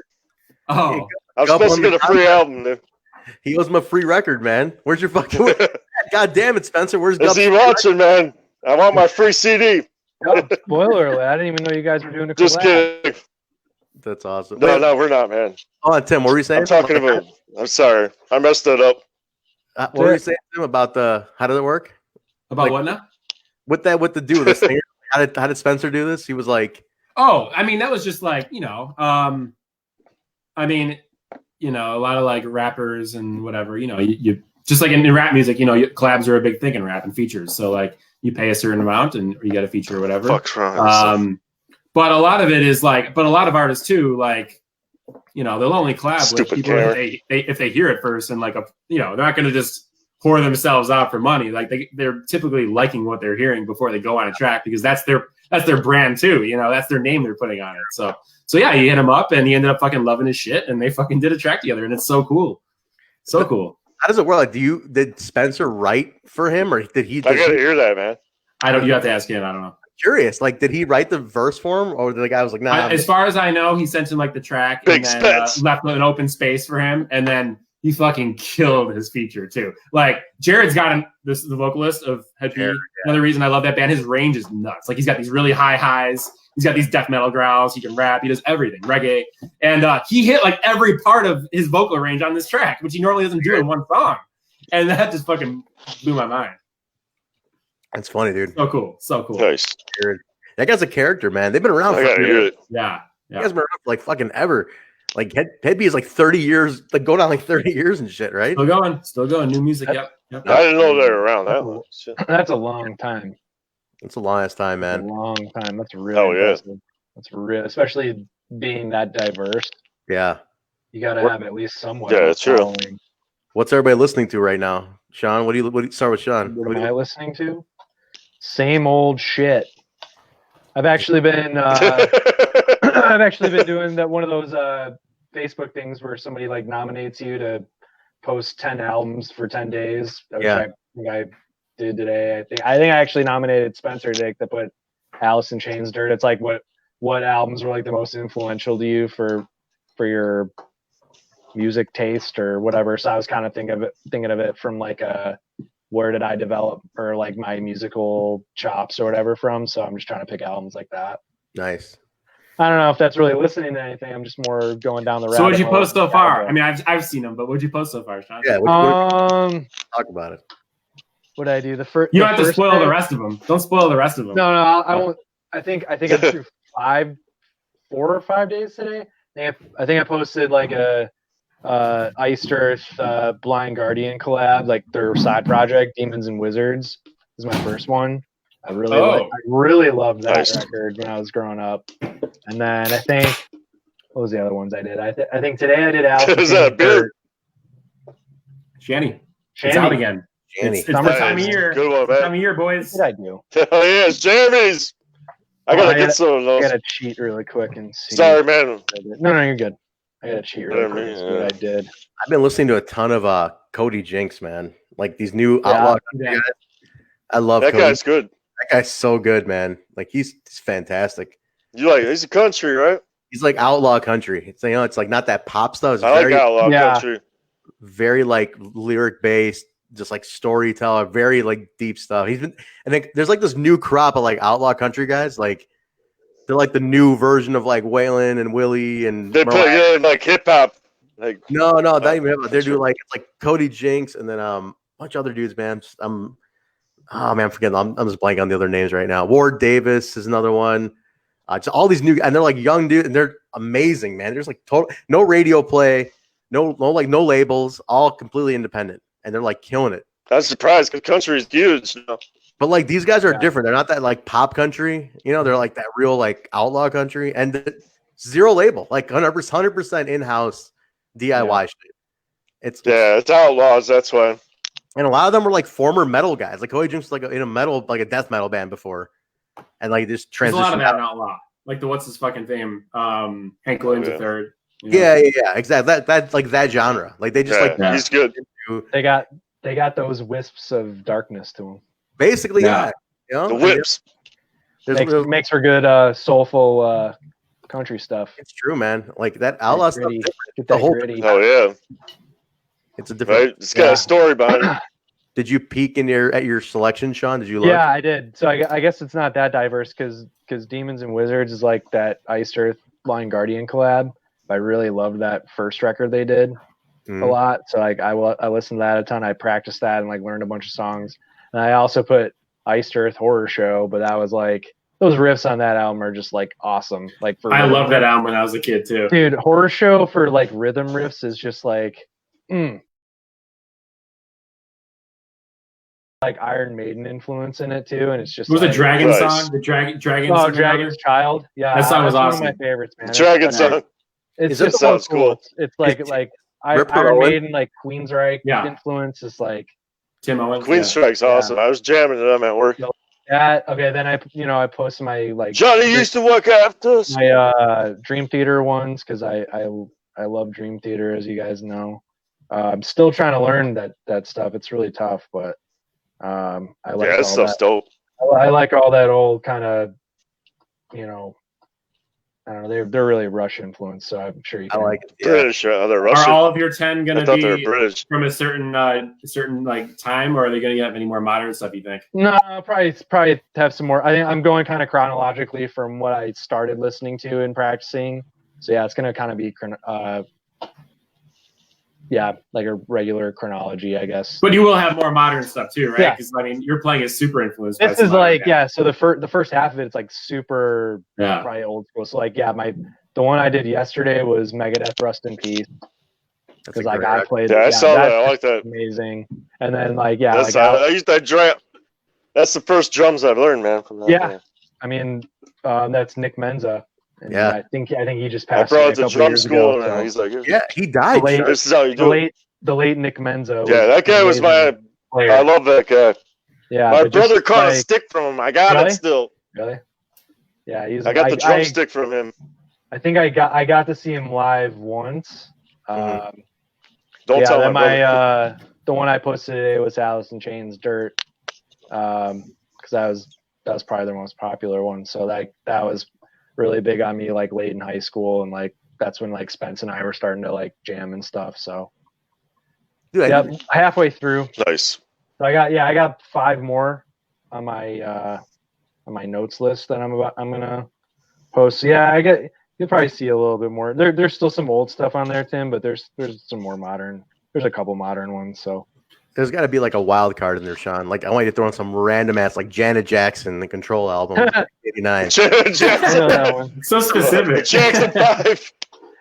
Oh, I'm supposed to get a free album, dude. He owes him a free record, man. Where's your fucking? God damn it, Spencer. Where's Guppy? Is he watching, man? I want my free CD. Oh, spoiler alert! I didn't even know you guys were doing a collab. Just kidding. That's awesome. No, we're not, man. Oh, Tim, what were you saying? I'm talking about. I'm sorry, I messed that up. What were you saying, Tim, about the? How did it work? About what now? With the dude, this thing. How did Spencer do this? He was like, oh, I mean, that was just like, I mean, a lot of like rappers and whatever, you just like in rap music, collabs are a big thing in rap and features. So like you pay a certain amount and you get a feature or whatever. Fuck's wrong. But a lot of it is like, but a lot of artists too, like, they'll only collab with people if they hear it first and like, they're not going to just pour themselves out for money. Like they're typically liking what they're hearing before they go on a track because that's their brand too. That's their name they're putting on it. So yeah, he hit him up and he ended up fucking loving his shit and they fucking did a track together and it's so cool. So cool. How does it work? Like, did Spencer write for him or did he? I gotta hear that, man. You have to ask him. I don't know. Curious. Like, did he write the verse for him or the guy was like, nah? As far as I know, he sent him like the track and then left an open space for him. And then he fucking killed his feature too. Like Jared's got him, the vocalist of HEMI. Another reason I love that band, his range is nuts. Like he's got these really high highs. He's got these death metal growls. He can rap. He does everything, reggae. And he hit like every part of his vocal range on this track, which he normally doesn't do in one song. And that just fucking blew my mind. That's funny, dude. So cool. So cool. Nice. That guy's a character, man. They've been around I gotta hear it. Yeah. You guys been around for like fucking ever. Like Headbee is like 30 years, like go down like 30 years and shit, right? Still going. New music. Yep. I didn't know they were around that long. That's a long time. It's a long ass time, man. A long time. That's really impressive. That's real, especially being that diverse. Yeah. You got to have at least somewhat. Yeah, it's true. Following. What's everybody listening to right now? Sean, what do you start with Sean? What am I listening to? Same old shit. I've actually been doing that one of those Facebook things where somebody like nominates you to post 10 albums for 10 days. Which I think I did today. I think I actually nominated Spencer today to put Alice in Chains Dirt. It's like what albums were like the most influential to you for your music taste or whatever. So I was kind of thinking of it from like where did I develop or like my musical chops or whatever from. So I'm just trying to pick albums like that. Nice. I don't know if that's really listening to anything. I'm just more going down the route. So what'd you post so far? I mean, I've seen them, but what'd you post so far, Sean? Yeah. Talk about it. What did I do? You don't have to spoil the rest of them. Don't spoil the rest of them. No, I won't. I think I'm through 4 or 5 days today. I think I posted like a Iced Earth Blind Guardian collab, like their side project, Demons and Wizards. This is my first one. I really loved that record when I was growing up. And then I think what was the other ones I did? I think today I did Alice. Is that a beer? Shanny. It's out again. It's summertime of year. Good one, man. Time of year, boys. What did I do? Oh yeah, it's Jeremy's. I gotta get some of those. I gotta cheat really quick and see. Sorry, man. No, you're good. I gotta cheat really quick and see what I did. I've been listening to a ton of Cody Jinks, man. Like these new outlaw guys. I love that Cody. guy's good. That guy's so good, man. Like he's fantastic. He's a country, right? He's like outlaw country. It's it's like not that pop stuff. It's like outlaw country. Very like lyric based, just like storyteller, very like deep stuff. There's like this new crop of like outlaw country guys. Like they're like the new version of like Waylon and Willie and they play like hip hop. Like no, not even hip hop. They're doing like it's like Cody Jinks and then a bunch of other dudes, man. I'm forgetting. I'm just blanking on the other names right now. Ward Davis is another one. Just all these new, and they're like young dudes, and they're amazing, man. There's like no radio play, no labels, all completely independent, and they're like killing it. I'm surprised because country is huge. But like these guys are different. They're not that like pop country, they're like that real like outlaw country, and zero label, like 100% in-house DIY shit. It's outlaws. That's why. And a lot of them were like former metal guys. Like Cody Jinks was like in a death metal band before, and like just transitioned. There's a lot of that outlaw. Like what's his fucking name? Hank Williams III. Yeah, exactly. That's like that genre. Like they just he's good. They got those wisps of darkness to them. Basically, the whips. Makes for good soulful country stuff. It's true, man. Like that outlaw stuff. Get that gritty. Oh yeah. It's a different. Right? It's got a story behind it. Did you peek at your selection, Sean? Did you look? Yeah, I did. So I guess it's not that diverse because Demons and Wizards is like that Iced Earth Blind Guardian collab. I really loved that first record they did a lot. So like I listened to that a ton. I practiced that and like learned a bunch of songs. And I also put Iced Earth Horror Show, but that was like those riffs on that album are just like awesome. Like I love that album when I was a kid too. Dude, Horror Show for like rhythm riffs is just like like Iron Maiden influence in it too, and it's just was like, a Dragon song, the Dragon. Oh, Dragon's Child. Yeah, that song was awesome. One of my favorites, man. Dragon song. It's just sounds cool. It's like Iron Maiden, like Queensryche influence is like Tim Owens. Queensryche's awesome. I was jamming to them at work. Okay, then I posted my like Johnny used to work after us. My Dream Theater ones because I love Dream Theater, as you guys know. I'm still trying to learn that stuff. It's really tough, but I like that stuff's dope. I like all that old kind of, I don't know. They're really Rush influenced, so I'm sure you can. I like it. Yeah. British, they're Russian. Are all of your 10 going to be British from a certain like time, or are they going to get any more modern stuff? You think? No, probably have some more. I think I'm going kind of chronologically from what I started listening to and practicing. So yeah, it's going to kind of be like a regular chronology, I guess. But you will have more modern stuff too, right? Yeah. Because I mean, you're playing is super influenced. This is like so the first half of it's like super probably old school. So like the one I did yesterday was Megadeth Rust in Peace. Because like I played. Yeah, I saw that. I like that. Amazing. And then I used that drum. That's the first drums I've learned, man. From that band. I mean that's Nick Menza. And I think he just passed. I brought it to drum school, and he's like, he died. This is how you do it. The late Nick Menza. Yeah, that guy was my player. I love that guy. Yeah, my brother caught a stick from him. I got it still. Really? Yeah, I got the drumstick from him. I think I got to see him live once. Don't tell him. The one I posted today was Alice in Chains Dirt, because that was probably their most popular one. So that was really big on me like late in high school, and like that's when like Spence and I were starting to like jam and stuff. So halfway through. Nice. So I got 5 more on my notes list that I'm gonna post. So you'll probably see a little bit more. There's still some old stuff on there, Tim, but there's some more modern. There's a couple modern ones. So there's got to be like a wild card in there, Sean. Like I want you to throw in some random ass like Janet Jackson, the Control album, '89. Janet Jackson. I know that one. So specific. Jackson 5.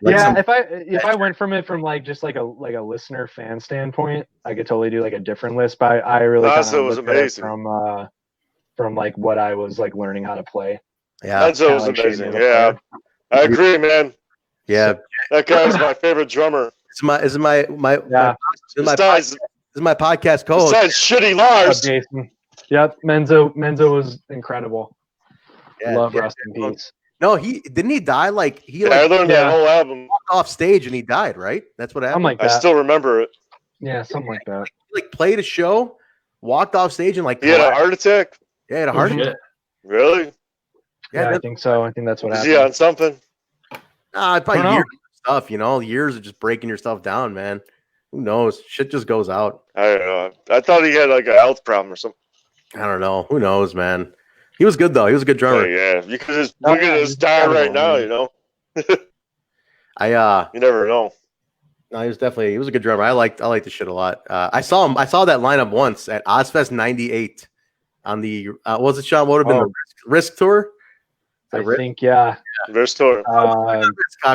If I went from it from like just like a listener fan standpoint, I could totally do like a different list. But I really was amazing from like what I was like learning how to play. Yeah, that was amazing. Yeah, I agree, man. Yeah, that guy was my favorite drummer. This is my podcast co-host. Besides shitty Lars. Jason. Yep, Menzo was incredible. Love Rest in Peace. No, didn't he die? Like I learned that whole album. Walked off stage and he died, right? That's what happened. Like that. I still remember it. Yeah, something like that. He like played a show, walked off stage and like he had a heart attack. Yeah, he had a heart attack. Really? Yeah, I think so. I think that's what happened. Is he on something? Nah, probably years of stuff. Years of just breaking your stuff down, man. Who knows? Shit just goes out. I don't know. I thought he had like a health problem or something. I don't know. Who knows, man? He was good though. He was a good drummer. Yeah, you could just look at his die right now. You never know. No, he was a good drummer. I liked the shit a lot. I saw that lineup once at Ozfest '98 on the was it Sean? What would have been the Risk tour? I think Risk tour.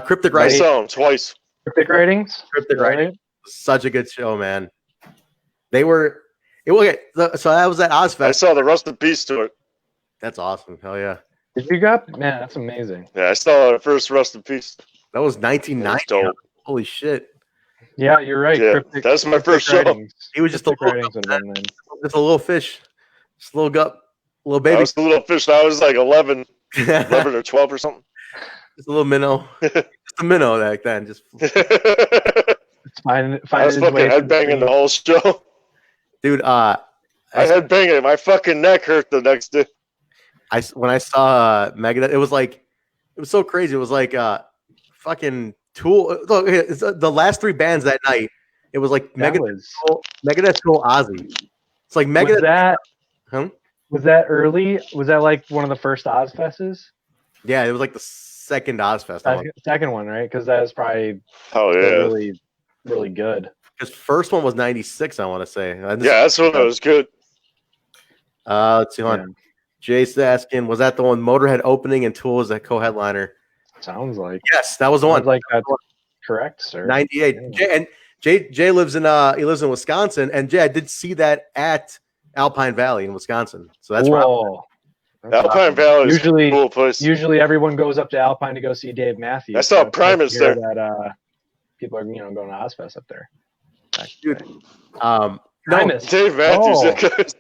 Cryptic Writings. Writings. I saw him twice. Cryptic Writings. Cryptic Writings. Such a good show, man. They were. So that was at Ozfest. I saw the Rust in Peace tour. That's awesome. Hell yeah. Did you go? Man, that's amazing. Yeah, I saw the first Rust in Peace. That was 1990. Holy shit. Yeah, you're right. Yeah, that's my first show. He was just a little fish. Just a little gup. Little baby. I was a little fish. I was like 11 or 12 or something. Just a little minnow. Just a minnow back then. Just I was fucking headbanging the whole show. Dude, I headbanged. My fucking neck hurt the next day. When I saw Megadeth, it was so crazy. It was like fucking Tool. Look, the last 3 bands that night. It was like Megadeth, Tool, Ozzy. It's like Megadeth. Was that early? Was that like one of the first Ozfests? Yeah, it was like the second Ozfest. Second one, right? Because that was probably really, really good. His first one was 96, I want to say. That's when it was good. Let's see. On Jace asking, was that the one Motorhead opening and Tool was a co-headliner? Sounds like. Yes, that was the one. Like that's correct, sir. 98. Yeah. Jay lives in Wisconsin, and Jay, I did see that at Alpine Valley in Wisconsin. So that's right. Alpine Valley is a cool place. Usually everyone goes up to Alpine to go see Dave Matthews. I saw Primus there. That, people are going to Ozfest up there. Dude, Primus. Dave Matthews.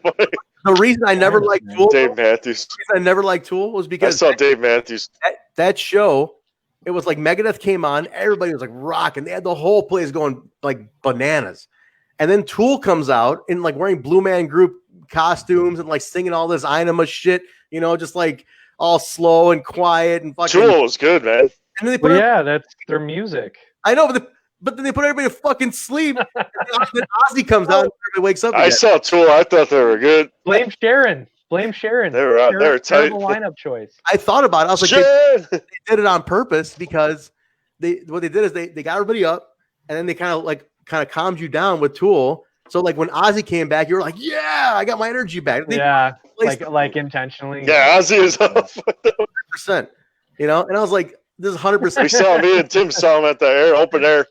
The reason I never liked Tool. Dave Matthews. The reason I never liked Tool was because I saw Dave Matthews. That show, it was like Megadeth came on, everybody was like rocking. They had the whole place going like bananas. And then Tool comes out in like wearing Blue Man Group costumes and like singing all this Einema shit, just like all slow and quiet and fucking. Tool was good, man. And then they put that's their music. I know, but then they put everybody to fucking sleep. And then Ozzy comes out and everybody wakes up again. I saw Tool. I thought they were good. Blame Sharon. They were tight. Terrible lineup choice. I thought about it. I was like, they did it on purpose because what they did is they got everybody up and then they kind of calmed you down with Tool. So like when Ozzy came back, you were like, yeah, I got my energy back. Like intentionally. Yeah, Ozzy is up 100%. And I was like, this is 100%. We saw me and Tim saw him at the open air.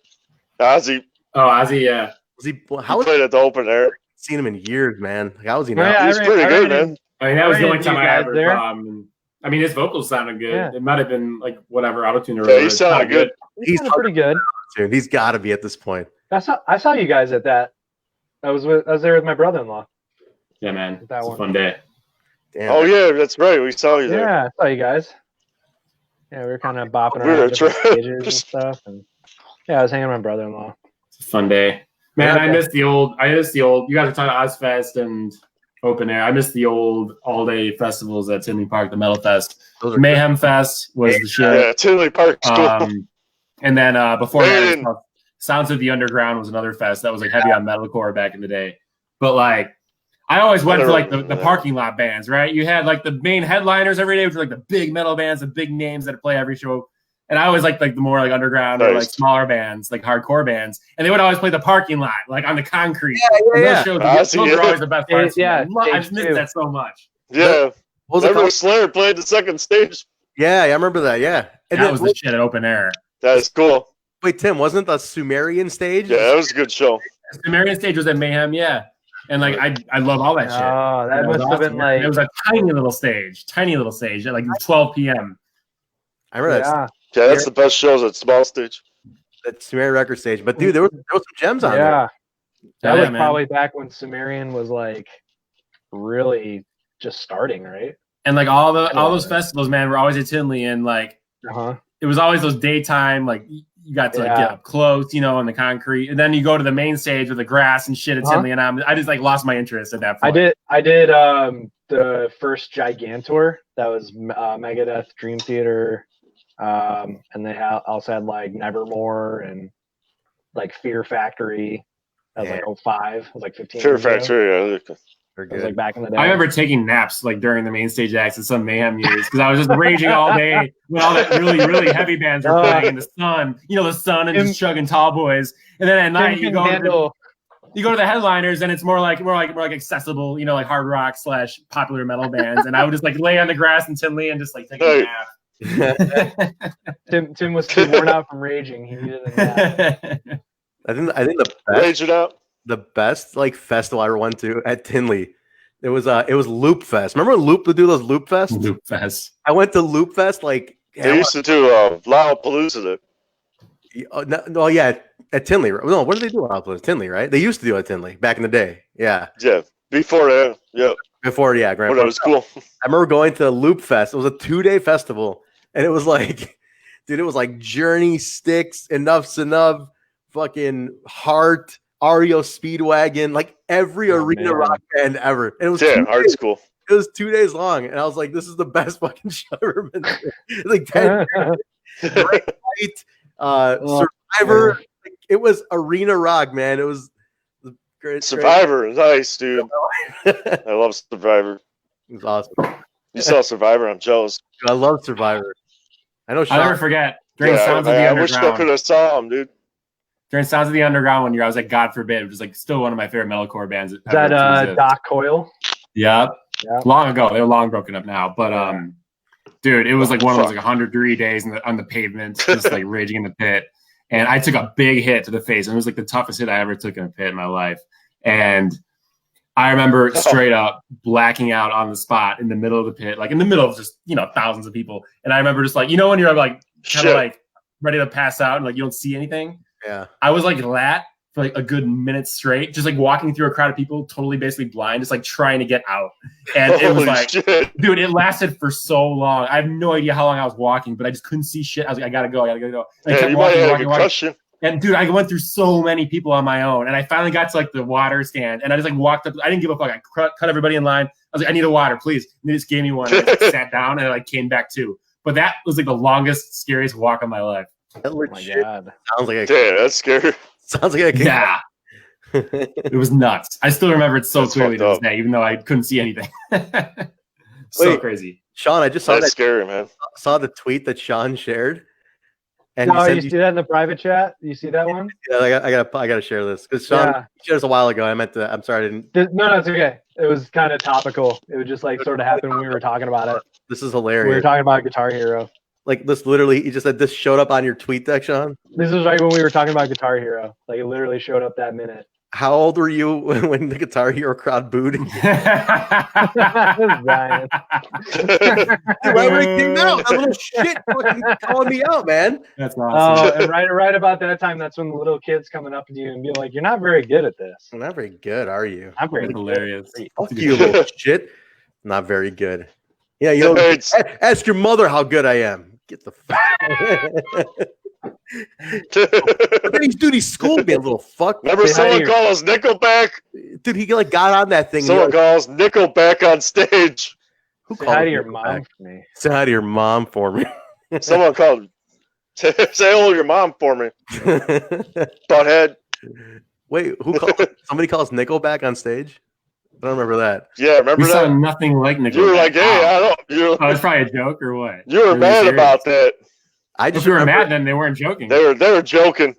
Ozzy. Oh, Ozzy, yeah. He played at the open air. Seen him in years, man. How was he now? Yeah, he's pretty good, man. I mean, that was the only time I ever saw him. I mean, his vocals sounded good. Yeah. It might have been like whatever autotune or whatever. Yeah, he sounded good. He's pretty good. He's got to be at this point. I saw you guys at that. I was there with my brother-in-law. Yeah, man. That was a fun day. Damn. Oh yeah, that's right. We saw you there. Yeah, I saw you guys. Yeah, we were kind of bopping around different stages and stuff, and I was hanging with my brother-in-law. It's a fun day, man. I miss the old. You guys are talking Ozfest and open air. I miss the old all-day festivals at Tinley Park, the Metal Fest. Mayhem Fest was the shit. Yeah, Tinley Park. And then before that, Sounds of the Underground was another fest that was like heavy on metalcore back in the day. But like, I always went for like the parking lot bands, right? You had like the main headliners every day, which were like the big metal bands, the big names that play every show. And I always liked like the more like underground or like smaller bands, like hardcore bands. And they would always play the parking lot, like on the concrete. Yeah. Those were always the best parts. Yeah, I just missed that so much. Yeah. Remember Slayer played the second stage? Yeah, I remember that. Yeah. And that was the shit at open air. That is cool. Wait, Tim, wasn't the Sumerian stage? Yeah, that was a good show. The Sumerian stage was at Mayhem, yeah. And like I love all that shit. Oh, that must have been like it was a tiny little stage at like 12 p.m. I remember that. Yeah, that's the best shows at small stage. That Sumerian record stage. But dude, there was some gems on there. That was probably back when Sumerian was like really just starting, right? And like all those festivals, man, were always at Tinley, and like it was always those daytime, like you got to like get up close, on the concrete, and then you go to the main stage with the grass and shit at Tinley, and I just like lost my interest at that point. I did the first Gigantour. That was Megadeth, Dream Theater, and they also had like Nevermore and like Fear Factory. That was like 05. It was like 15. Fear Factory, yeah. It was like back in the day. I remember taking naps like during the main stage acts at some Mayhem years because I was just raging all day when all that really, really heavy bands were playing in the sun. The sun and just chugging Tall Boys. And then at night you go to the headliners and it's more like accessible, like hard rock / popular metal bands. And I would just like lay on the grass in Tinley and just like take a nap. Tim was too worn out from raging. He needed a nap. I think the best. Rage it out. The best like festival I ever went to at Tinley. It was Loop Fest. Remember when Loop would do those Loop Fest? Loop Fest. I went to Loop Fest they used to do Lollapalooza. At Tinley. No, what did they do at Lollapalooza? Tinley, right? They used to do it at Tinley back in the day. Yeah. Yeah. Before that, yeah. Before, yeah. That was cool. I remember going to Loop Fest. It was a 2-day festival, and it was like, dude, it was like Journey, Styx, Enough's Enough, fucking Heart, REO Speedwagon, like every arena rock band ever. And it was Heart's cool. It was 2 days long, and I was like, "This is the best fucking show I've ever been to." Like 10 Great Night, Survivor. Like, it was arena rock, man. It was great. Survivor, nice, dude. I love Survivor. It was awesome. You saw Survivor? I'm jealous. I love Survivor. I know. I'll never forget during Sounds of the Underground. I wish I could have saw him, dude. During Sounds of the Underground one year, I was like, God forbid, which is like still one of my favorite metalcore bands. Is that Doc Coyle? Yep. Long ago. They're long broken up now. But dude, it was like one of those like 100-degree days on the pavement, just like raging in the pit. And I took a big hit to the face. And it was like the toughest hit I ever took in a pit in my life. And I remember straight up blacking out on the spot in the middle of the pit, like in the middle of just, thousands of people. And I remember just like, when you're like kind of like ready to pass out and like you don't see anything. Yeah. I was like that for like a good minute straight, just like walking through a crowd of people, totally basically blind, just like trying to get out. And it was like, dude, it lasted for so long. I have no idea how long I was walking, but I just couldn't see shit. I was like, I gotta go. And I kept walking. And dude, I went through so many people on my own, and I finally got to like the water stand, and I just like walked up. I didn't give a fuck. I cut everybody in line. I was like, I need a water, please. And they just gave me one. And I just, like, sat down, and I like came back too. But that was like the longest, scariest walk of my life. That legit sounds like a that's scary. Sounds like a yeah. It was nuts. I still remember it so clearly to this day, even though I couldn't see anything. So crazy. Sean, I just saw that. Scary, man. Saw the tweet that Sean shared. And you see that in the private chat? You see that one? Yeah, I gotta share this because Sean shared this a while ago. I'm sorry, I didn't. No, it's okay. It was kind of topical. It would just like sort of happen when we were talking about it. This is hilarious. We were talking about Guitar Hero. Like this, literally, he just said this showed up on your tweet deck, Sean. This was right when we were talking about Guitar Hero. Like it literally showed up that minute. How old were you when the Guitar Hero crowd booed? Ryan. Right when it came out, that little shit fucking calling me out, man. That's awesome. Oh, and right about that time, that's when the little kids coming up to you and being like, "You're not very good at this." Not very good, are you? Not very hilarious. Fuck you, little shit. Not very good. Yeah, ask your mother how good I am. Get the fuck. Dude, he schooled me a little fuck. Remember someone called us Nickelback? Dude, he like got on that thing. Someone calls Nickelback on stage. Who Say called hi to your mom for me. Say hi to your mom for me. Someone called. Say hello to your mom for me. Butthead. Wait, who called? Somebody calls Nickelback on stage? I don't remember that. Yeah, remember we that? Saw nothing like Nickelback. You were like, hey, I don't. It's probably a joke or what? You were mad about that. I just if you were mad, then they weren't joking. They were joking.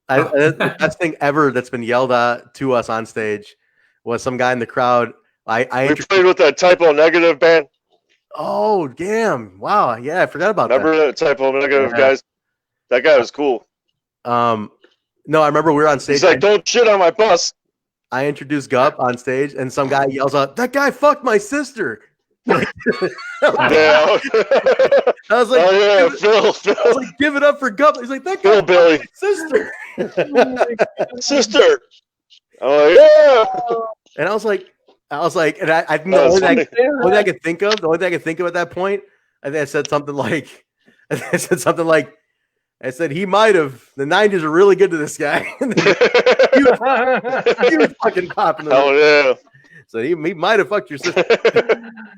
The best thing ever that's been yelled at to us on stage was some guy in the crowd. We played with that Typo Negative band. Oh, damn. Wow. Yeah, I forgot about that. Remember that Typo Negative guys? That guy was cool. No, I remember we were on stage. He's like, don't shit on my bus. I introduced Gup on stage, and some guy yells out, "That guy fucked my sister." Yeah. I was like, "Oh yeah, Phil." I was like, "Give it up for Gup." He's like, "That guy fucked Billy. my sister." Sister. Oh yeah. And I was like, and I think the only thing I could think of at that point, I think I said something like, I said he might have. The 90s are really good to this guy. he was fucking popping. Oh yeah. So he might have fucked your sister.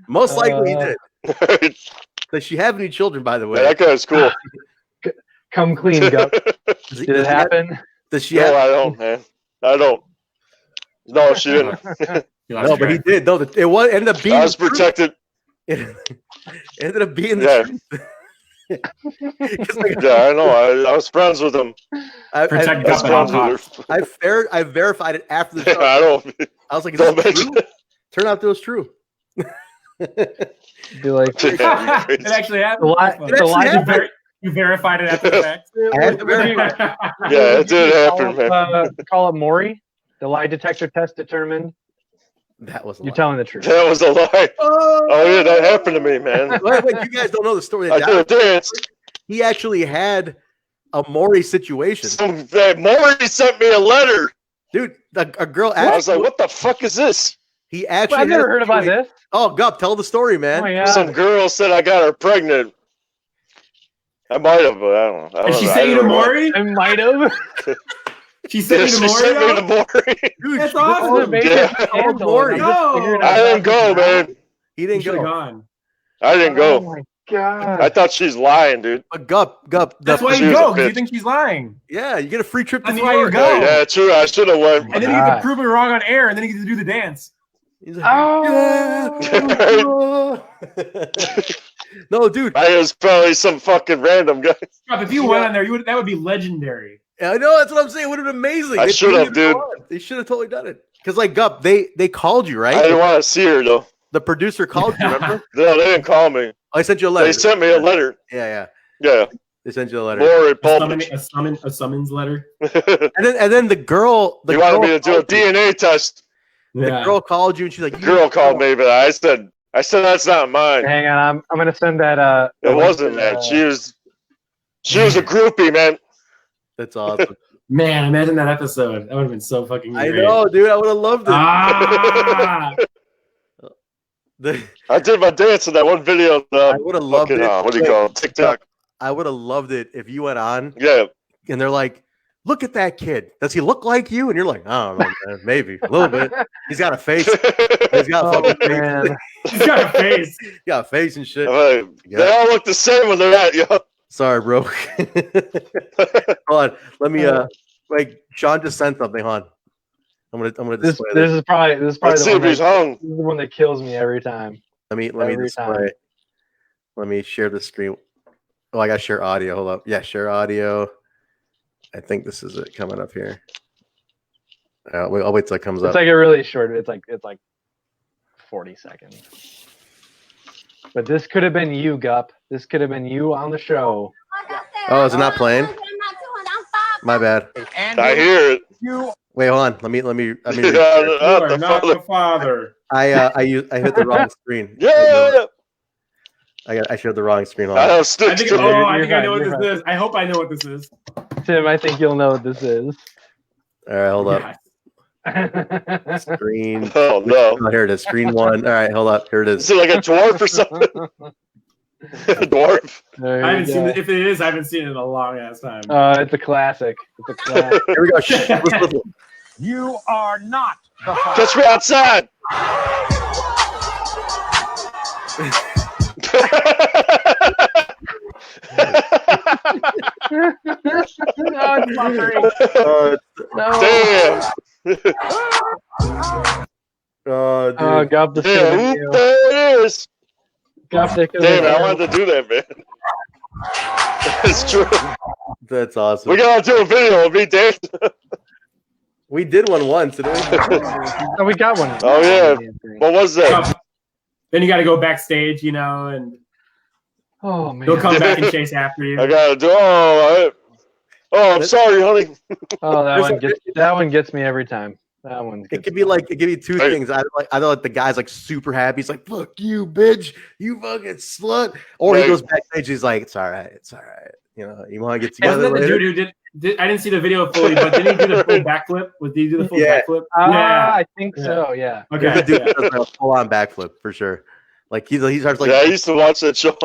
Most likely he did. Does she have any children, by the way? Yeah, that guy's cool. Come clean, Gup. Did it happen? Does she? No, I don't, man. I don't. No, she didn't. No, but he did. No, it ended up being. I was protected. It ended up being the truth. Yeah, I know. I was friends with him. I verified it after the show. I don't. I was like, is that true? Turned out that was true. Be like, it actually happened. You verified it after the fact. Yeah, it did happen, man. Call it Maury. The lie detector test determined. That was a You're lie. telling the truth. That was a lie. Oh yeah, that happened to me, man. Wait, you guys don't know the story. I did a dance. He actually had a Maury situation. Maury sent me a letter. Dude, a girl asked. I was like, what the fuck is this? He actually I've never heard about this. Oh, Gup, tell the story, man. Oh, yeah. Some girl said I got her pregnant. I might have, but I don't know. Did she say you to Maury? I might have. She sent you to Maury? She sent me to Maury. Dude, that's awesome. Yeah. Maury. No. I didn't go, man. He didn't go. Gone. I didn't go. Oh my god. I thought she's lying, dude. But Gup. That's why you go, because you think she's lying. Yeah, you get a free trip to That's New why York. you go. Yeah, true. I should have went. And then you get to prove it wrong on air, and then you get to do the dance. He's like, No, dude. I was probably some fucking random guy. If you went on there, that would be legendary. I know, that's what I'm saying. It would have been amazing. I should have, dude. They should have totally done it. Because, like, Gup, they called you, right? I didn't want to see her, though. The producer called you, remember? No, they didn't call me. I sent you a letter. They sent me a letter. Yeah. Yeah. They sent you a letter. Maury a summons letter. and then the girl. They wanted me to do a DNA test. The girl called you, and she's like, the girl called me, but I said that's not mine. Hang on, I'm gonna send that. It wasn't that. She was a groupie, man. That's awesome. Man, imagine that episode. That would have been so fucking great. I know, dude. I would have loved it. I did my dance in that one video. I would have loved it. What do you call it? TikTok. I would have loved it if you went on. Yeah. And they're like, look at that kid. Does he look like you? And you're like, I don't know, man. Maybe a little bit. He's got a face. He's got a fucking face. He's got a face. He got a face and shit. They all look the same when they're at you. Sorry, bro. Hold on. Let me like Sean just sent something. Hold on. I'm gonna display this is probably Let's see if he's hung. This is the one that kills me every time. Let me display. Let me share the screen. Oh, I got share audio. Hold up. Yeah, share audio. I think this is it coming up here. I'll wait till it comes up. It's like a really short. It's like 40 seconds. But this could have been you, Gup. This could have been you on the show. Oh, is it not playing? My bad. I hear it. Wait, hold on. Let me. You are not the father. I hit the wrong screen. Yeah. I showed the wrong screen. I think I know what this is. I hope I know what this is. Tim, I think you'll know what this is. All right, hold up. Screen. Oh no! Oh, here it is. Screen one. All right, hold up. Here it is. Is it like a dwarf or something? A dwarf. I haven't seen it. If it is, I haven't seen it in a long ass time. It's a classic. It's a classic. Here we go. Listen. You are not the father. Catch me outside. Damn. Oh, God, this there it is. Damn, I wanted to do that, man. It's true. That's awesome. We gotta do a video of me dancing. We did one once, didn't we? Oh, we got one. Oh yeah. What was that? Then you got to go backstage, and oh man, he'll come back and chase after you. I gotta do. I'm sorry, honey. Oh, that one gets me every time. That one. It could be two things. I like the guy's like super happy. He's like, "Fuck you, bitch! You fucking slut!" Or he goes backstage. He's like, "It's all right. It's all right. You want to get together." The dude who did I didn't see the video fully, but did he do the full backflip? Did he do the full backflip? I think so. Yeah. Okay. The dude does like a full-on backflip for sure. Like he starts like. Yeah, I used to watch that show.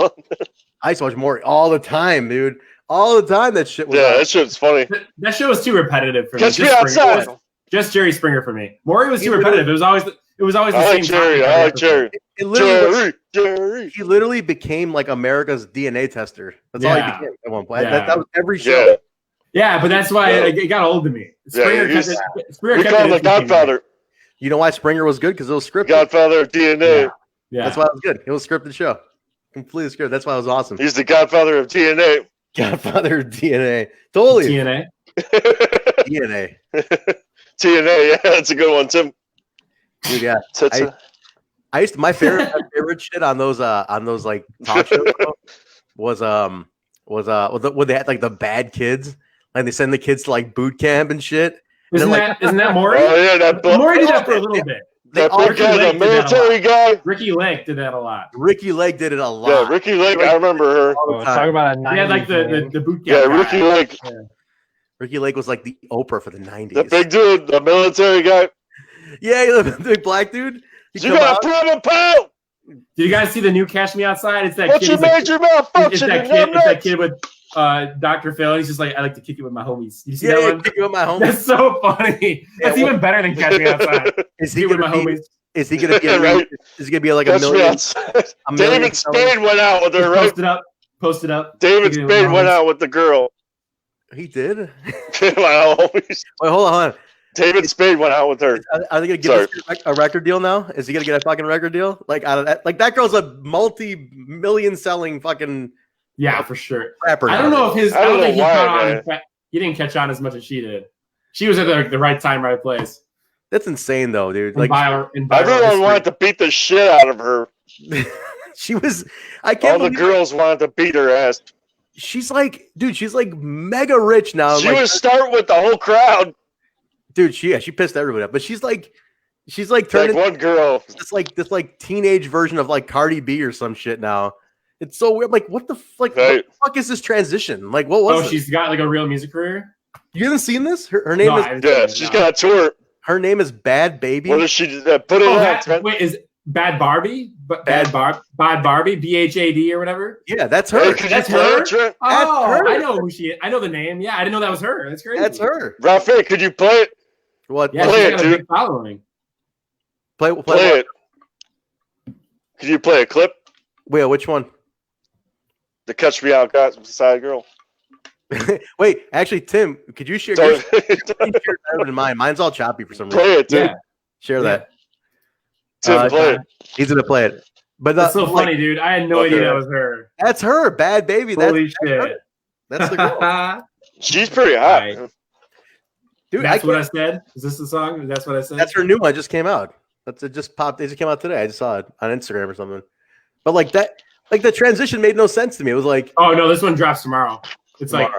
I used to watch Maury all the time, dude. All the time. That shit was. Yeah, that shit's funny. That show was too repetitive for me. Catch me outside. Just Jerry Springer for me. Maury was too repetitive. It was always the same. Jerry. I like Jerry. Jerry. He literally became like America's DNA tester. That's all he became at one point. That was every show. Yeah. Yeah, but that's why it got old to me. Springer we call him the Godfather. You know why Springer was good? Because it was scripted. Godfather of DNA. Yeah. That's why it was good. It was a scripted show. Completely scripted. That's why it was awesome. He's the Godfather of DNA. Godfather of DNA. Totally. TNA. DNA. TNA, yeah, that's a good one, Tim. Dude, yeah. I used to my favorite shit on those like talk shows was when they had like the bad kids. Like they send the kids to like boot camp and shit. Isn't that Maury? Oh yeah, Maury did that for a little bit. That big guy, the military guy. Ricky Lake did that a lot. Ricky Lake did it a lot. Yeah, Ricky Lake, I remember her. Talk about a 90s. Yeah, like the boot camp. Yeah, Ricky Lake. Yeah. Ricky Lake was like the Oprah for the 90s. The big dude, the military guy. Yeah, the big black dude. You got a problem, pal. Did you guys see the new Cash Me Outside? It's that What's kid. Your major malfunction? It's that kid with Dr. Phil. He's just like, I like to kick it with my homies. You see that one? Kick it with my homies. That's so funny. That's even better than Cash Me Outside. Is he gonna be? Is he gonna be? Right. Is he gonna be like a million? David Spade went out with her. Right? Post it up. David Spade went out with the girl. He did. My homies. Wait, hold on. David Spade went out with her. Are they gonna give this a record deal now? Is he gonna get a fucking record deal? Like out of that, like that girl's a multi-million selling fucking for sure. Rapper. I don't know if his. I don't know why, he didn't catch on as much as she did. She was at the right time, right place. That's insane, though, dude. Like everyone wanted to beat the shit out of her. She was. I can't. All the girls wanted to beat her ass. She's like, dude. She's like mega rich now. She was starting with the whole crowd. Dude, she pissed everybody up. But she's like turning one girl. It's like this teenage version of like Cardi B or some shit now. It's so weird. Like, what the what the fuck is this transition? Like, what was? She's got like a real music career. You haven't seen this? Her name is. She's got a tour. Her name is Bhad Bhabie. What does she put it on? Wait, is Bhad Barbie? Bhad Barbie? BHAD or whatever? Yeah, that's her. Hey, that's her. Trent? Oh, I know who she is. I know the name. Yeah, I didn't know that was her. That's crazy. That's her. Rafael, could you play it? What? Yeah, play she's it, got a dude. big following. Play it. Could you play a clip? Wait, which one? The Catch Me Out Got Side Girl. Wait, actually, Tim, could you share yours than mine? Mine's all choppy for some reason. Play it, dude. Yeah. Share that. Tim, play it. He's gonna play it. But that's so funny, dude. I had no idea that was her. That's her, Bhad Bhabie. Holy shit. That's the girl. She's pretty hot. Dude, that's what I said. Is this the song? That's what I said. That's her new one. Just came out. It just popped. It just came out today. I just saw it on Instagram or something. But like that, like the transition made no sense to me. It was like, oh no, this one drops tomorrow. It's like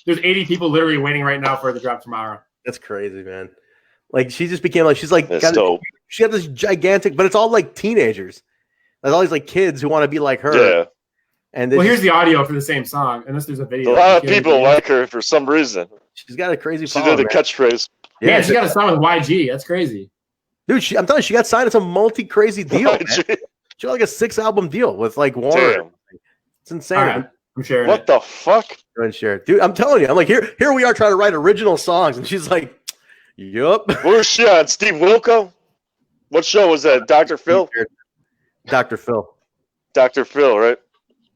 there's 80 people literally waiting right now for it to drop tomorrow. That's crazy, man. Like she just became like she's like she got this gigantic, but it's all like teenagers. There's all these like kids who want to be like her. Yeah. And here's the audio for the same song, unless there's a video. A lot of people like her for some reason. She's got a crazy. She did a catchphrase. Yeah, she got a song with YG. That's crazy. Dude, I'm telling you, she got signed to some multi-crazy deal. She got like a 6-album deal with like Warner. Damn. It's insane. Right. I'm sharing what the fuck? Go ahead and share it. Dude, I'm telling you, I'm like, here we are trying to write original songs, and she's like, yup. Where's she on? Steve Wilco? What show was that? Dr. Phil? Dr. Phil. Dr. Phil, right?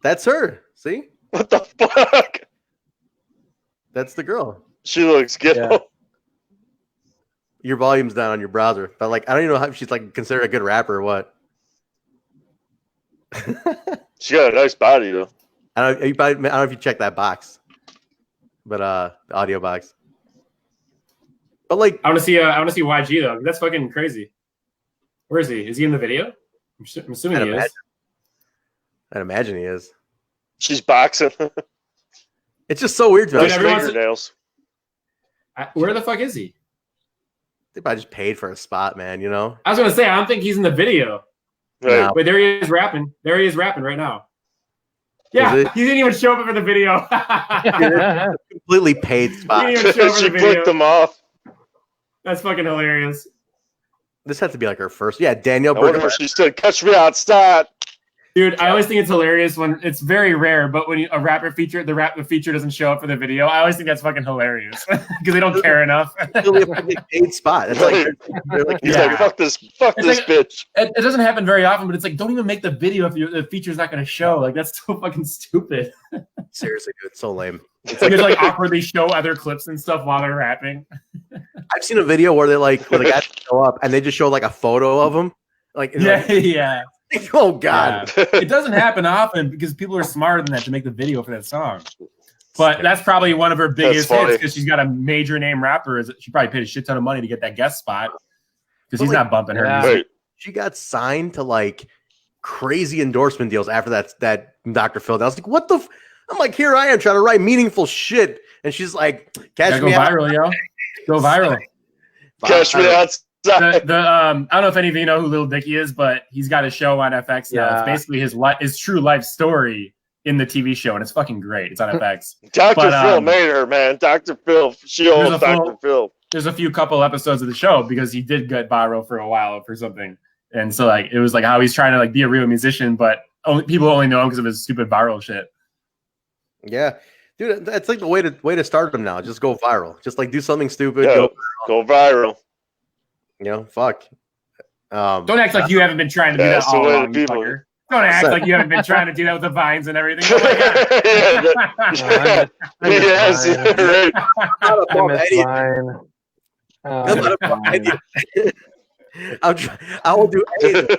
That's her. See? What the fuck? That's the girl. She looks good. Yeah. Your volume's down on your browser. But like, I don't even know how she's like considered a good rapper or what. She got a nice body though. I don't know if you check that box, but the audio box. But like, I want to see YG though. That's fucking crazy. Where is he? Is he in the video? I'm assuming he is. I'd imagine he is. She's boxing. It's just so weird to me. Fingernails. Where the fuck is he? They probably just paid for a spot, man. You know. I was gonna say I don't think he's in the video. Right. No. But there he is rapping. There he is rapping right now. Yeah, he didn't even show up for the video. Completely paid spot. She flicked them off. That's fucking hilarious. This had to be like her first. Yeah, Danielle. I wonder if she said, "Catch me outside." Dude, I always think it's hilarious when it's very rare, but when the rapper feature doesn't show up for the video, I always think that's fucking hilarious because they don't care enough. It's really a paid spot. It's like, he's like, fuck this bitch. It doesn't happen very often, but it's like, don't even make the video if the feature's not going to show. Like, that's so fucking stupid. Seriously, dude, it's so lame. It's like, like awkwardly show other clips and stuff while they're rapping. I've seen a video where the guys show up and they just show like a photo of them. Like, yeah. Oh God! Yeah. It doesn't happen often because people are smarter than that to make the video for that song. But that's probably one of her biggest hits because she's got a major name rapper. She probably paid a shit ton of money to get that guest spot because he's not bumping her. Right. She got signed to like crazy endorsement deals after that Dr. Phil. I was like, what the? I'm like, here I am trying to write meaningful shit, and she's like, "Catch me out, viral, yo, go viral, catch me out." I don't know if any of you know who Lil Dicky is, but he's got a show on FX now. It's basically his true life story in the TV show, and it's fucking great. It's on FX. Dr. Phil made her, man. Dr. Phil. She owns Dr. Phil. There's a few couple episodes of the show because he did get viral for a while for something. And so like it was like how he's trying to like be a real musician, but people only know him because of his stupid viral shit. Yeah. Dude, that's like the way to start them now. Just go viral. Just like do something stupid. Yeah, go viral. You know, fuck. Don't act like you haven't been trying to do that all along, you fucker. Don't act like you haven't been trying to do that with the vines and everything. Oh yes, right. I will do anything.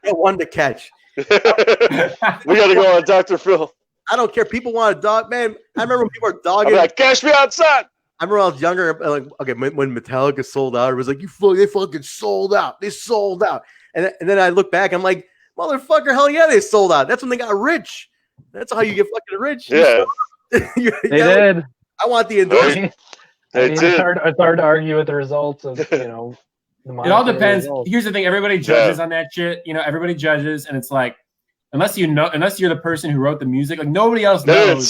One to catch. We got to go on Dr. Phil. I don't care. People want a dog, man. I remember when people were dogging. I'm like, cash me outside. I remember when I was younger, like, okay, when Metallica sold out, it was like, they fucking sold out. They sold out. And then I look back, I'm like, motherfucker, hell yeah, they sold out. That's when they got rich. That's how you get fucking rich. Yeah. They did. I want the endorsement. It's hard to argue with the results of, it all depends. Results. Here's the thing. Everybody judges on that shit. Everybody judges. And it's like, unless you're the person who wrote the music, like nobody else knows.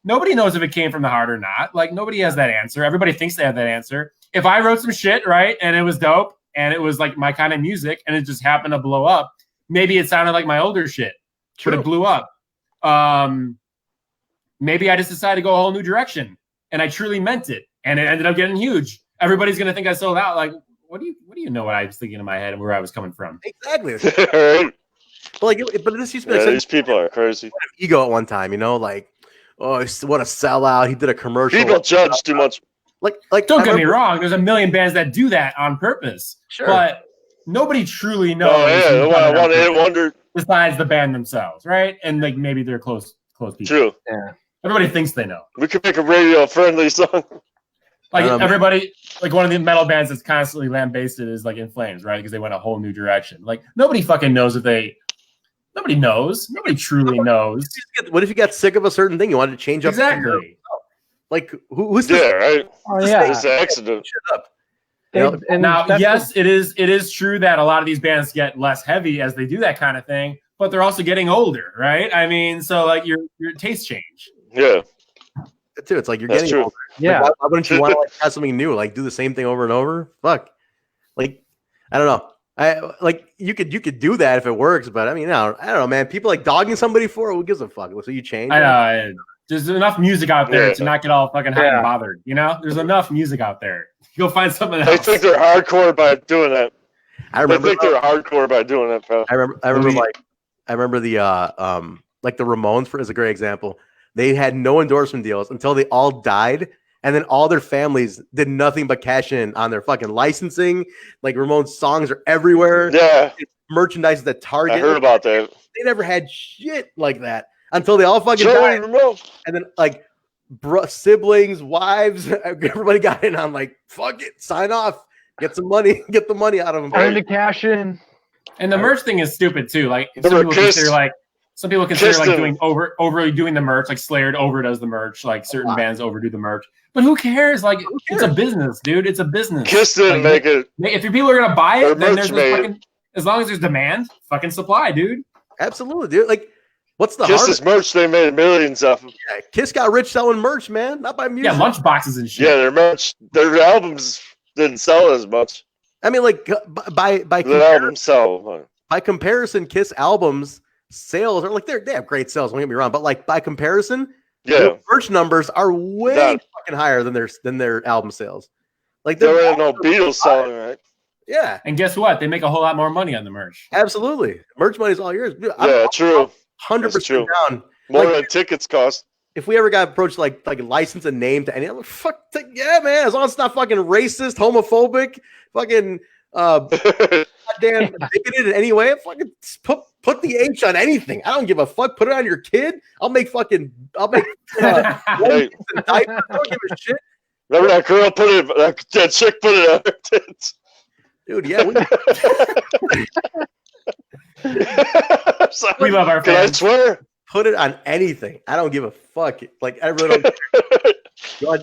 Nobody knows if it came from the heart or not. Like nobody has that answer. Everybody thinks they have that answer. If I wrote some shit, right, and it was dope and it was like my kind of music and it just happened to blow up, maybe it sounded like my older shit, but it blew up. Maybe I just decided to go a whole new direction and I truly meant it and it ended up getting huge. Everybody's gonna think I sold out. Like, what do you know what I was thinking in my head and where I was coming from? Exactly. But this used to be these people are crazy. Ego at one time, like, oh, what a sellout. He did a commercial. People judge too much. Like don't get me wrong. There's a million bands that do that on purpose. Sure. But nobody truly knows. Oh yeah, I wonder. Besides the band themselves, right? And like maybe they're close people. True. Yeah. Everybody thinks they know. We could make a radio-friendly song. Like everybody, like one of the metal bands that's constantly lambasted is like In Flames, right? Because they went a whole new direction. Like nobody fucking knows Nobody knows. Nobody truly knows. What if you got sick of a certain thing? You wanted to change up. Exactly. Like who's this? Yeah, right. Oh, yeah. It's an accident. Shut up. And now, yes, it is true that a lot of these bands get less heavy as they do that kind of thing, but they're also getting older, right? I mean, so like your taste change. Yeah. Too. It's like you're getting older. Yeah. Like, why wouldn't you want to like have something new? Like do the same thing over and over? Fuck. Like I don't know. You could do that if it works, but I mean, I don't know, man. People like dogging somebody for it. Who gives a fuck? So you change. I know. There's enough music out there to not get all fucking hot and bothered. There's enough music out there. Go find something else. I think they're hardcore by doing that. I think they're hardcore by doing that, pal. I remember the like the Ramones is a great example. They had no endorsement deals until they all died. And then all their families did nothing but cash in on their fucking licensing. Like Ramones songs are everywhere. Yeah. Merchandise at Target. I heard about that. They never had shit like that until they all fucking died. And then like siblings, wives, everybody got in on like, fuck it, sign off, get some money, get the money out of them. Time to cash in. And the merch thing is stupid too. Like some people consider like doing overly doing the merch, like Slayer overdoes the merch, like certain bands overdo the merch. But who cares? Like it's a business, dude. It's a business. Kiss didn't make it. If your people are gonna buy it, then there's fucking, as long as there's demand, fucking supply, dude. Absolutely, dude. Like, what's the Kiss's merch? They made millions of them. Yeah, Kiss got rich selling merch, man. Not by music. Yeah, lunch boxes and shit. Yeah, their merch, their albums didn't sell as much. I mean, like by comparison, Kiss albums sales are like they have great sales. Don't get me wrong, but like by comparison, their merch numbers are way fucking higher than their album sales. Like there ain't no Beatles selling, right? Yeah, and guess what? They make a whole lot more money on the merch. Absolutely, merch money is all yours. Yeah, true. 100% down. More than tickets cost. If we ever got approached like license a name to any, I'm like, fuck yeah, man. As long as it's not fucking racist, homophobic, fucking goddamn bigoted in any way, fucking put the H on anything. I don't give a fuck. Put it on your kid. I'll make diapers. I don't give a shit. Remember that girl that chick put it on her tits? Dude, yeah. We love our fans. Can I swear? Put it on anything. I don't give a fuck. Like, I really don't.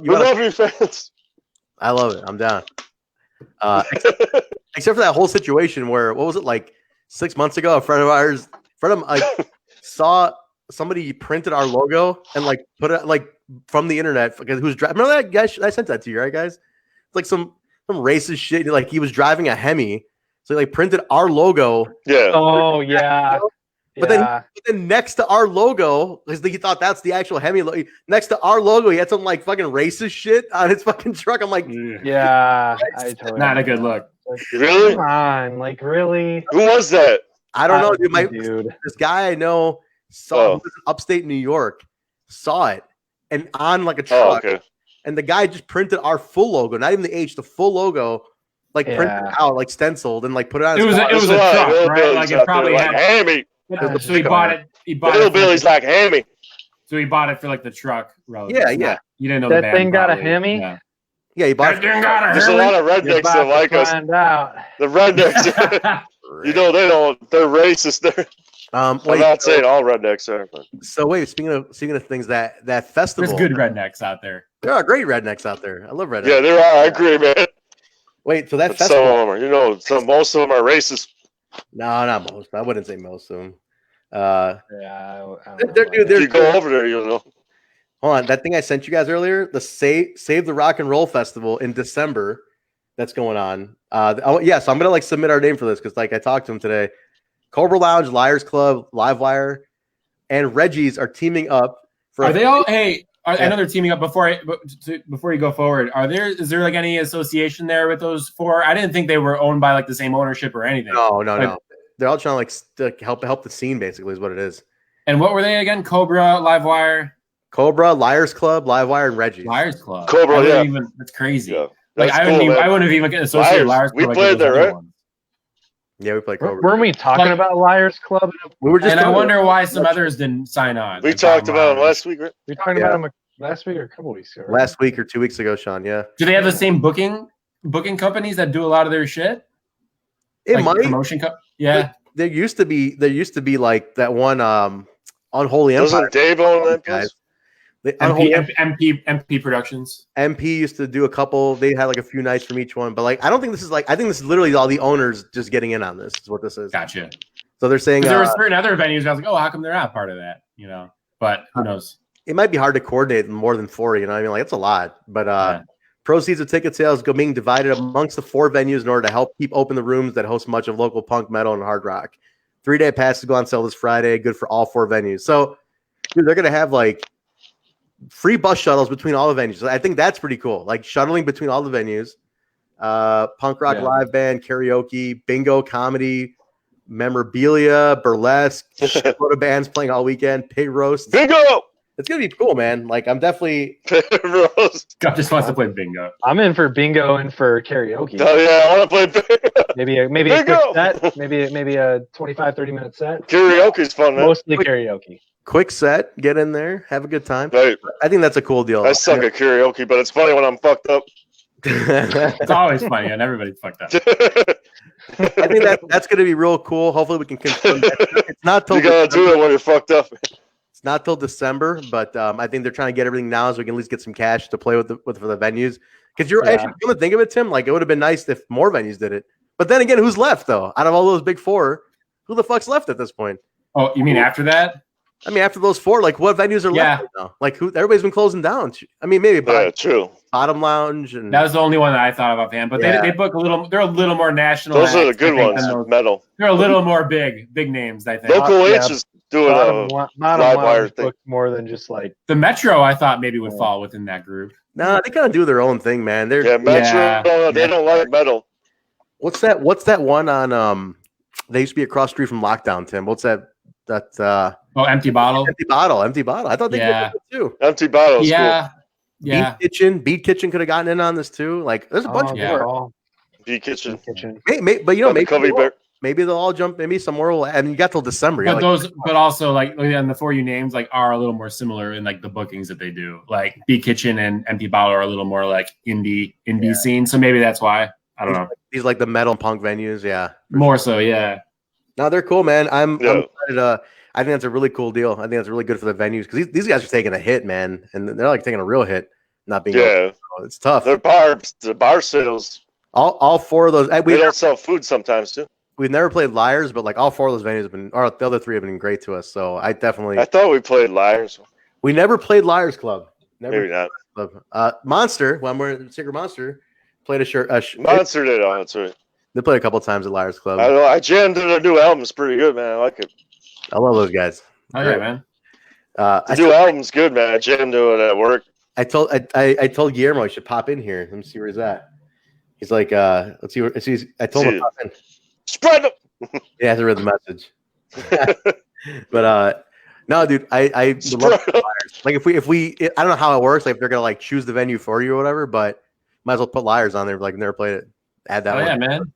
We love your fans. I love it. I'm down. Except for that whole situation where, what was it, like 6 months ago? A friend of ours, saw somebody printed our logo and like put it like from the internet because who's driving? Remember that guy? I sent that to you, right, guys? It's like some racist shit. Like he was driving a HEMI, so they printed our logo. Yeah. Oh yeah. But then next to our logo, because he thought that's the actual HEMI logo. Next to our logo, he had some like fucking racist shit on his fucking truck. I'm like, yeah, not a good look. Really? Come on, like really? Who was that? I don't know, dude. This guy I know saw upstate New York, saw it, and on like a truck, and the guy just printed our full logo, not even the H, the full logo, like printed out, like stenciled, and like put it on. It was a truck, right? Like it probably had HEMI. So he bought it. Billy's like HEMI. So he bought it for like the truck. Yeah. You didn't know that the band thing got probably. a HEMI. Yeah, he bought it. There's a lot of rednecks that like us. The rednecks, you know, they're racist. I'm not saying all rednecks are. But. So wait, speaking of things that festival, there's good rednecks out there. There are great rednecks out there. I love rednecks. Yeah, there are. I agree, man. Wait, so that but festival, some of them are, most of them are racist. No, not most. I wouldn't say most of them. If you go over there, you'll know. Hold on, that thing I sent you guys earlier, the Save the Rock and Roll Festival in December, that's going on. So I'm gonna submit our name for this because I talked to him today. Cobra Lounge, Liars Club, Livewire, and Reggie's are teaming up. Are they all? Hey, I know they're teaming up. Before you go forward, is there any association there with those four? I didn't think they were owned by the same ownership or anything. No. They're all trying to help the scene. Basically, is what it is. And what were they again? Cobra, Livewire. Cobra, Liars Club, Livewire, and Reggie's. Liars Club. Cobra, that's crazy. Yeah, I wouldn't have even associated Liars Club. We played there, right? Yeah, we played Cobra. Weren't we talking about Liars Club? We were just. And I wonder why some others didn't sign on. We talked about them last week, right? We talked about them last week or a couple weeks ago. Right? Last week or 2 weeks ago, Sean. Yeah. Do they have the same booking companies that do a lot of their shit? It might. Promotion yeah. There used to be that one Unholy Empire. Wasn't Dave on that place? MP Productions. MP used to do a couple. They had a few nights from each one, but I don't think this is I think this is literally all the owners just getting in on this. Is what this is. Gotcha. So they're saying there were certain other venues. I was like, oh, how come they're not part of that? But who knows? It might be hard to coordinate more than 4. You know, what I mean, it's a lot. But proceeds of ticket sales being divided amongst the 4 venues in order to help keep open the rooms that host much of local punk, metal, and hard rock. 3-day passes go on sale this Friday. Good for all 4 venues. So, dude, they're gonna have free bus shuttles between all the venues. I think that's pretty cool. Shuttling between all the venues. Punk rock live band, karaoke, bingo, comedy, memorabilia, burlesque, shitload of bands playing all weekend, pig roast. Bingo! It's gonna be cool, man. I'm definitely. Scott just wants to play bingo. I'm in for bingo and for karaoke. Oh yeah, I want to play bingo. Maybe a quick set. Maybe a 25-30 minute set. Karaoke's fun, man. Mostly karaoke. Quick set, get in there, have a good time. Right. I think that's a cool deal. I suck at karaoke, but it's funny when I'm fucked up. It's always funny, and everybody's fucked up. I think that's going to be real cool. Hopefully, we can confirm that. It's not till you gotta do it when you're fucked up. It's not till December, but I think they're trying to get everything now so we can at least get some cash to play with for the venues. Because you're actually going to think of it, Tim. It would have been nice if more venues did it. But then again, who's left though? Out of all those big 4, who the fuck's left at this point? Oh, you mean after that? I mean, after those 4, what venues are left right now? Who? Everybody's been closing down. I mean, maybe true. Bottom Lounge, and that was the only one that I thought of offhand. But they book a little. They're a little more national. Those are the good ones. Metal. They're a little more big names. I think. Local H is doing a live wire thing. More than just the Metro. I thought maybe would fall within that group. No, they kind of do their own thing, man. Metro. They don't like metal. What's that one on? They used to be across the street from Lockdown, Tim. What's that? Empty Bottle. Empty Bottle. I thought they did that too. Empty Bottle. Yeah. Cool. Yeah. Beat Kitchen could have gotten in on this too. There's a bunch of more. Beat Kitchen. But maybe they'll all jump. Maybe somewhere will. And you got till December. But but also and the 4 you names are a little more similar in the bookings that they do. Beat Kitchen and Empty Bottle are a little more indie scene. So maybe that's why. I don't know. These the metal and punk venues. Yeah. More so. Yeah. No, they're cool, man. I'm excited. I think that's a really cool deal. I think that's really good for the venues because these guys are taking a hit, man, and they're taking a real hit, not being. Yeah, it's tough. The bar sales. All 4 of those. We don't sell food sometimes too. We've never played Liars, but all 4 of those venues have been, or the other 3 have been great to us. So I thought we played Liars. We never played Liars Club. Maybe not. Monster. Well, I'm wearing Secret Monster. Played a shirt. Monster did. Oh, that's right. They played a couple times at Liars Club. I jammed to their new album. It's pretty good, man. I like it. I love those guys. Oh yeah, man. The new album's good, man. I jammed to it at work. I told Guillermo he should pop in here. Let me see where he's at. He's like, let's see. I told him to pop in. Spread them. He hasn't read the message. But No, dude, I would love like if we I don't know how it works, like if they're gonna like choose the venue for you or whatever, but might as well put Liars on there. Like never played it. Add that. Oh yeah, man.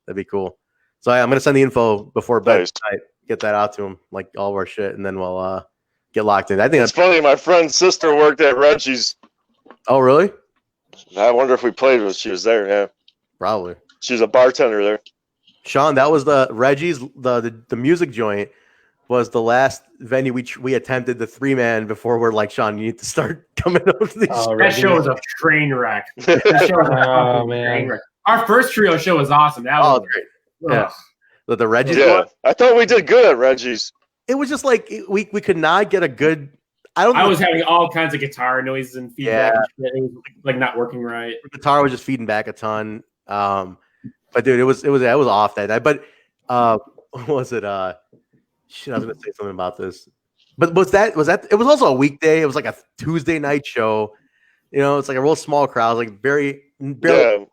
That'd be cool. So I'm gonna send the info before bed tonight. Get that out to him, like all of our shit, and then we'll get locked in. I think it's funny. My friend's sister worked at Reggie's. Oh really? I wonder if we played when she was there. Yeah, probably. She was a bartender there. Sean, that was the Reggie's, the music joint was the last venue we attempted the 3-man before we're like, Sean, you need to start coming over to these. That show was a train wreck. Oh man. Wreck. Our first trio show was awesome. That was great. Yeah. The Reggie's one? I thought we did good at Reggie's. It was just like we could not get a good I was having all kinds of guitar noises and feedback. Yeah. It was like not working right. The guitar was just feeding back a ton. But dude, it was off that night. But what was it? Shit, I was gonna say something about this. But was that it was also a weekday. It was like a Tuesday night show. You know, it's like a real small crowd, like barely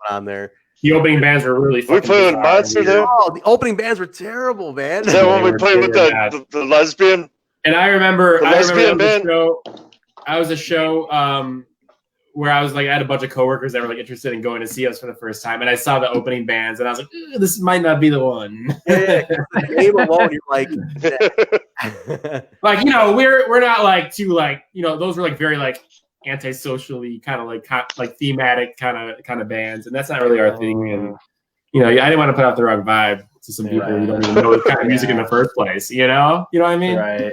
on there. The opening bands were really fucking. We played with Monster there. Oh, the opening bands were terrible, man. Is that when we played with the lesbian? And I remember I was a show where I was like, I had a bunch of coworkers that were like interested in going to see us for the first time, and I saw the opening bands, and I was like, this might not be the one. Yeah, name alone, you're like, like, you know, we're not like too like, you know, those were like very like antisocially kind of like thematic kind of bands, and that's not really our thing. And you know, I didn't want to put out the wrong vibe to some people who don't even know the kind of music in the first place. You know what I mean? Right.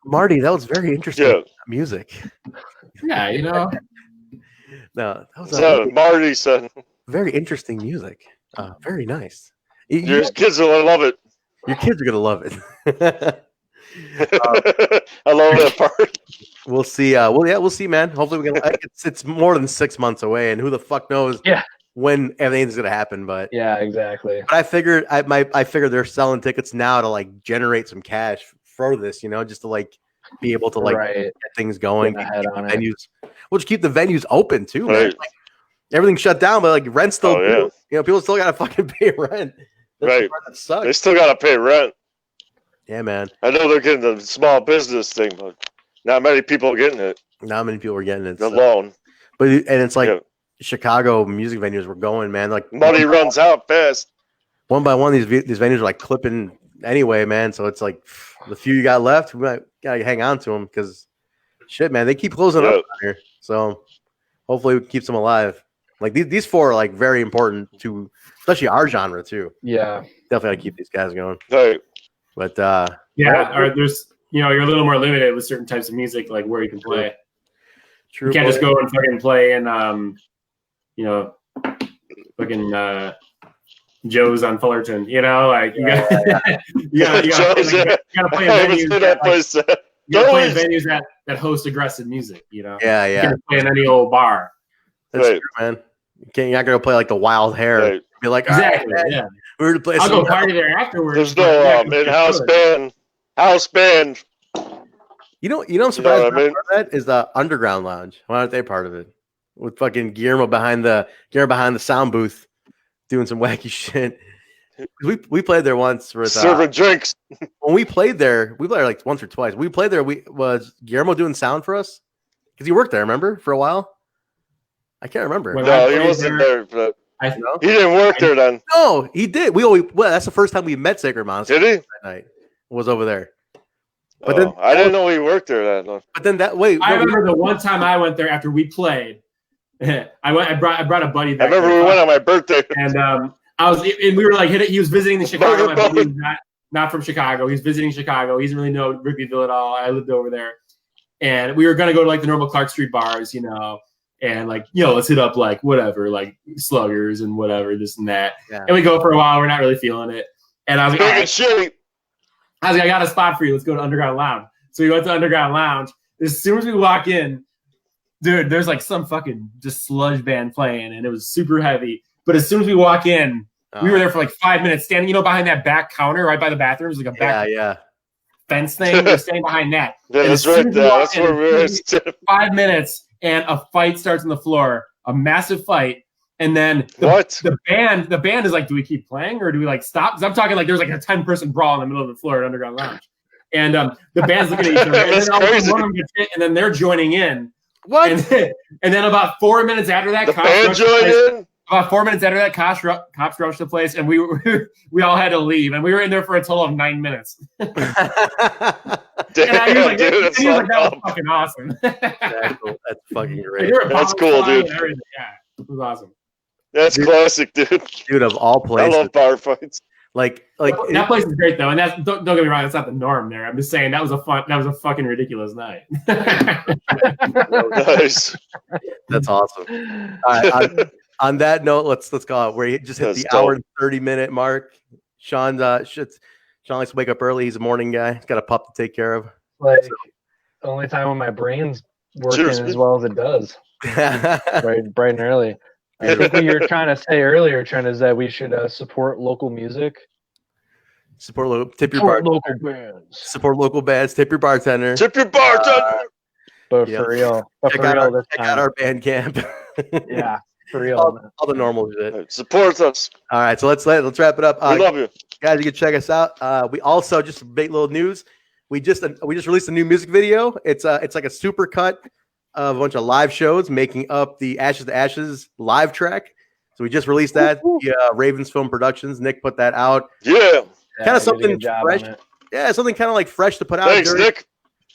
Marty, that was very interesting music. Yeah, you know. No, that was Marty said. Very interesting music. Very nice. Your kids are gonna love it. Your kids are gonna love it. I love that part. We'll see. We'll see, man. Hopefully, we can. It's more than 6 months away, and who the fuck knows? Yeah. When everything's gonna happen, but yeah, exactly. But I figured they're selling tickets now to like generate some cash for this, you know, just to like be able to like get things going. Venues. We'll just keep the venues open too, man. Like, everything's shut down, but like rent's still you know, people still gotta fucking pay rent. That's the part that sucks. They still gotta pay rent. Yeah, man. I know they're getting the small business thing, but not many people are getting it. Not many people are getting it. Alone. But it's like Chicago music venues were going, man. Like money runs out fast. One by one, these venues are like clipping anyway, man. So it's like the few you got left, we gotta hang on to them because shit, man, they keep closing up here. So hopefully it keeps them alive. Like these four are like very important to, especially our genre too. Yeah, definitely gotta keep these guys going. Right. But there's you're a little more limited with certain types of music, like where you can play. True. You can't just go and fucking play in fucking Joe's on Fullerton, you know, like you gotta play in venues that host aggressive music, you know. Yeah. You can't play in any old bar. That's true, man. You're not gonna play like the Wild Hair. Right. Be like, exactly, right, we're to play. I'll go party there afterwards. There's no in-house band. House band. You know, I'm surprised part of that is the Underground Lounge. Why aren't they part of it? With fucking Guillermo behind the sound booth, doing some wacky shit. We played there once with serving drinks. When we played there like once or twice. We played there. Was Guillermo doing sound for us? Because he worked there, remember, for a while. I can't remember. No, he wasn't there. But he didn't work there then. No, he did. That's the first time we met Sacred Monster. Did he? That night was over there. But then I didn't know he worked there that long. But then I remember the one time I went there after we played. I brought a buddy back. I remember we went on my birthday, and we were like he was visiting the Chicago. My buddy was not from Chicago. He's visiting Chicago. He doesn't really know Rigbyville at all. I lived over there, and we were gonna go to like the normal Clark Street bars, you know, and like, you know, let's hit up like whatever, like Sluggers and whatever, this and that. Yeah. And we go for a while. We're not really feeling it, and I was like, I got a spot for you. Let's go to Underground Lounge. So we went to Underground Lounge. As soon as we walk in, dude, there's like some fucking just sludge band playing, and it was super heavy. But as soon as we walk in, we were there for like 5 minutes, standing, you know, behind that back counter right by the bathrooms, like a back fence thing. We're standing behind that. Yeah, that's right there. That's where we were. 5 minutes, and a fight starts on the floor, a massive fight. And then the band is like, do we keep playing or do we like stop? Because I'm talking like there's like a 10-person brawl in the middle of the floor at Underground Lounge. And the band's looking at each other, and then one of them gets hit, and then they're joining in. What? And then about 4 minutes after that, the band joined in. About 4 minutes after that, cops rushed the place, and we all had to leave, and we were in there for a total of 9 minutes. Damn, and he was like, dude, that was fucking awesome. That's fucking great. That's cool, dude. Yeah, it was awesome. That's classic, dude. Dude, of all places. I love bar fights. Like that place is great though, and that's don't get me wrong, that's not the norm there. I'm just saying that was a fucking ridiculous night. Nice. That's awesome. All right, on that note, let's call it. We just hit the hour and 30-minute mark. Sean likes to wake up early. He's a morning guy. He's got a pup to take care of. Like the only time when my brain's working as well as it does. bright and early. I think what you were trying to say earlier, Trent, is that we should support local music. Support local bands. Support local bands. Tip your bartender. Tip your bartender. But for real. Check out our band camp. Yeah, for real. All the normal shit. Support us. All right, so let's wrap it up. We love you. Guys, you can check us out. We also, just some big little news. We just released a new music video. It's like a super cut of a bunch of live shows making up the Ashes to Ashes live track. So we just released that via RavensFilm Productions. Nick put that out. Yeah. Kind of something fresh. Yeah, something kind of like fresh to put out. Thanks, Nick.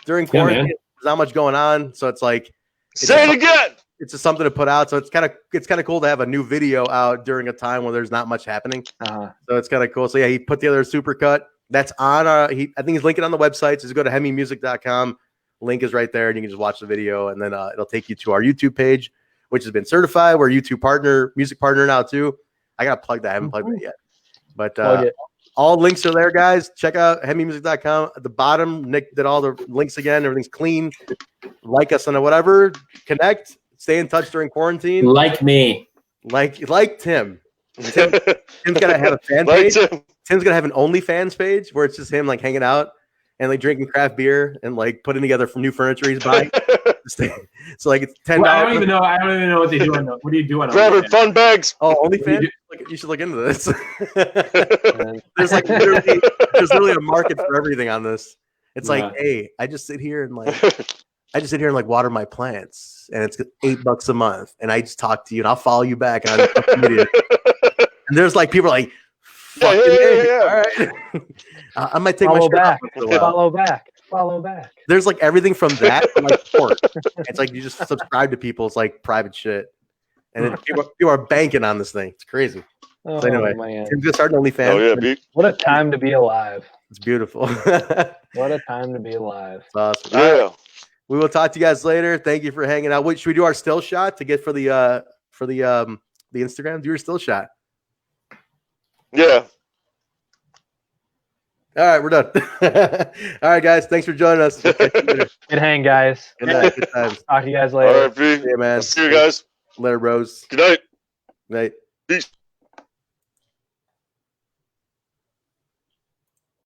During quarantine. There's not much going on. So it's like. Say it again. It's just something to put out. So it's kind of cool to have a new video out during a time when there's not much happening. So it's kind of cool. So yeah, he put together a super cut. That's on I think he's linking on the website. So just go to HEMImusic.com. Link is right there, and you can just watch the video, and then it'll take you to our YouTube page, which has been certified. We're a YouTube music partner now too. I gotta plug that. I haven't plugged it yet, but all links are there, guys. Check out HEMImusic.com. At the bottom, Nick did all the links again. Everything's clean. Like us on whatever. Connect. Stay in touch during quarantine. Like me. Like Tim. Tim's gotta have a fan page. Tim's gonna have an OnlyFans page where it's just him like hanging out and like drinking craft beer and like putting together new furniture he's buying. So like it's $10. Well, I don't even know what they do. What are you doing? Grabbing fun bags. Oh, OnlyFans. You should look into this. There's literally a market for everything on this. It's like, hey, I just sit here and water my plants, and it's $8 a month, and I just talk to you, and I'll follow you back, and and there's like people like, fucking all right. I might take follow back. There's like everything from that to like pork. It's like you just subscribe to people's like private shit, and then people are banking on this thing. It's crazy. So anyway, Tim's gonna start an OnlyFans. Oh yeah, what a time to be alive. It's beautiful. What a time to be alive. It's awesome. Yeah. Right. We will talk to you guys later. Thank you for hanging out. Wait, should we do our still shot to get for the Instagram? Do your still shot. Yeah. All right, we're done. All right, guys. Thanks for joining us. Good hang, guys. Good night. Good times. Talk to you guys later. All right, See you, man. See you guys. Later, bros. Good night. Night. Peace.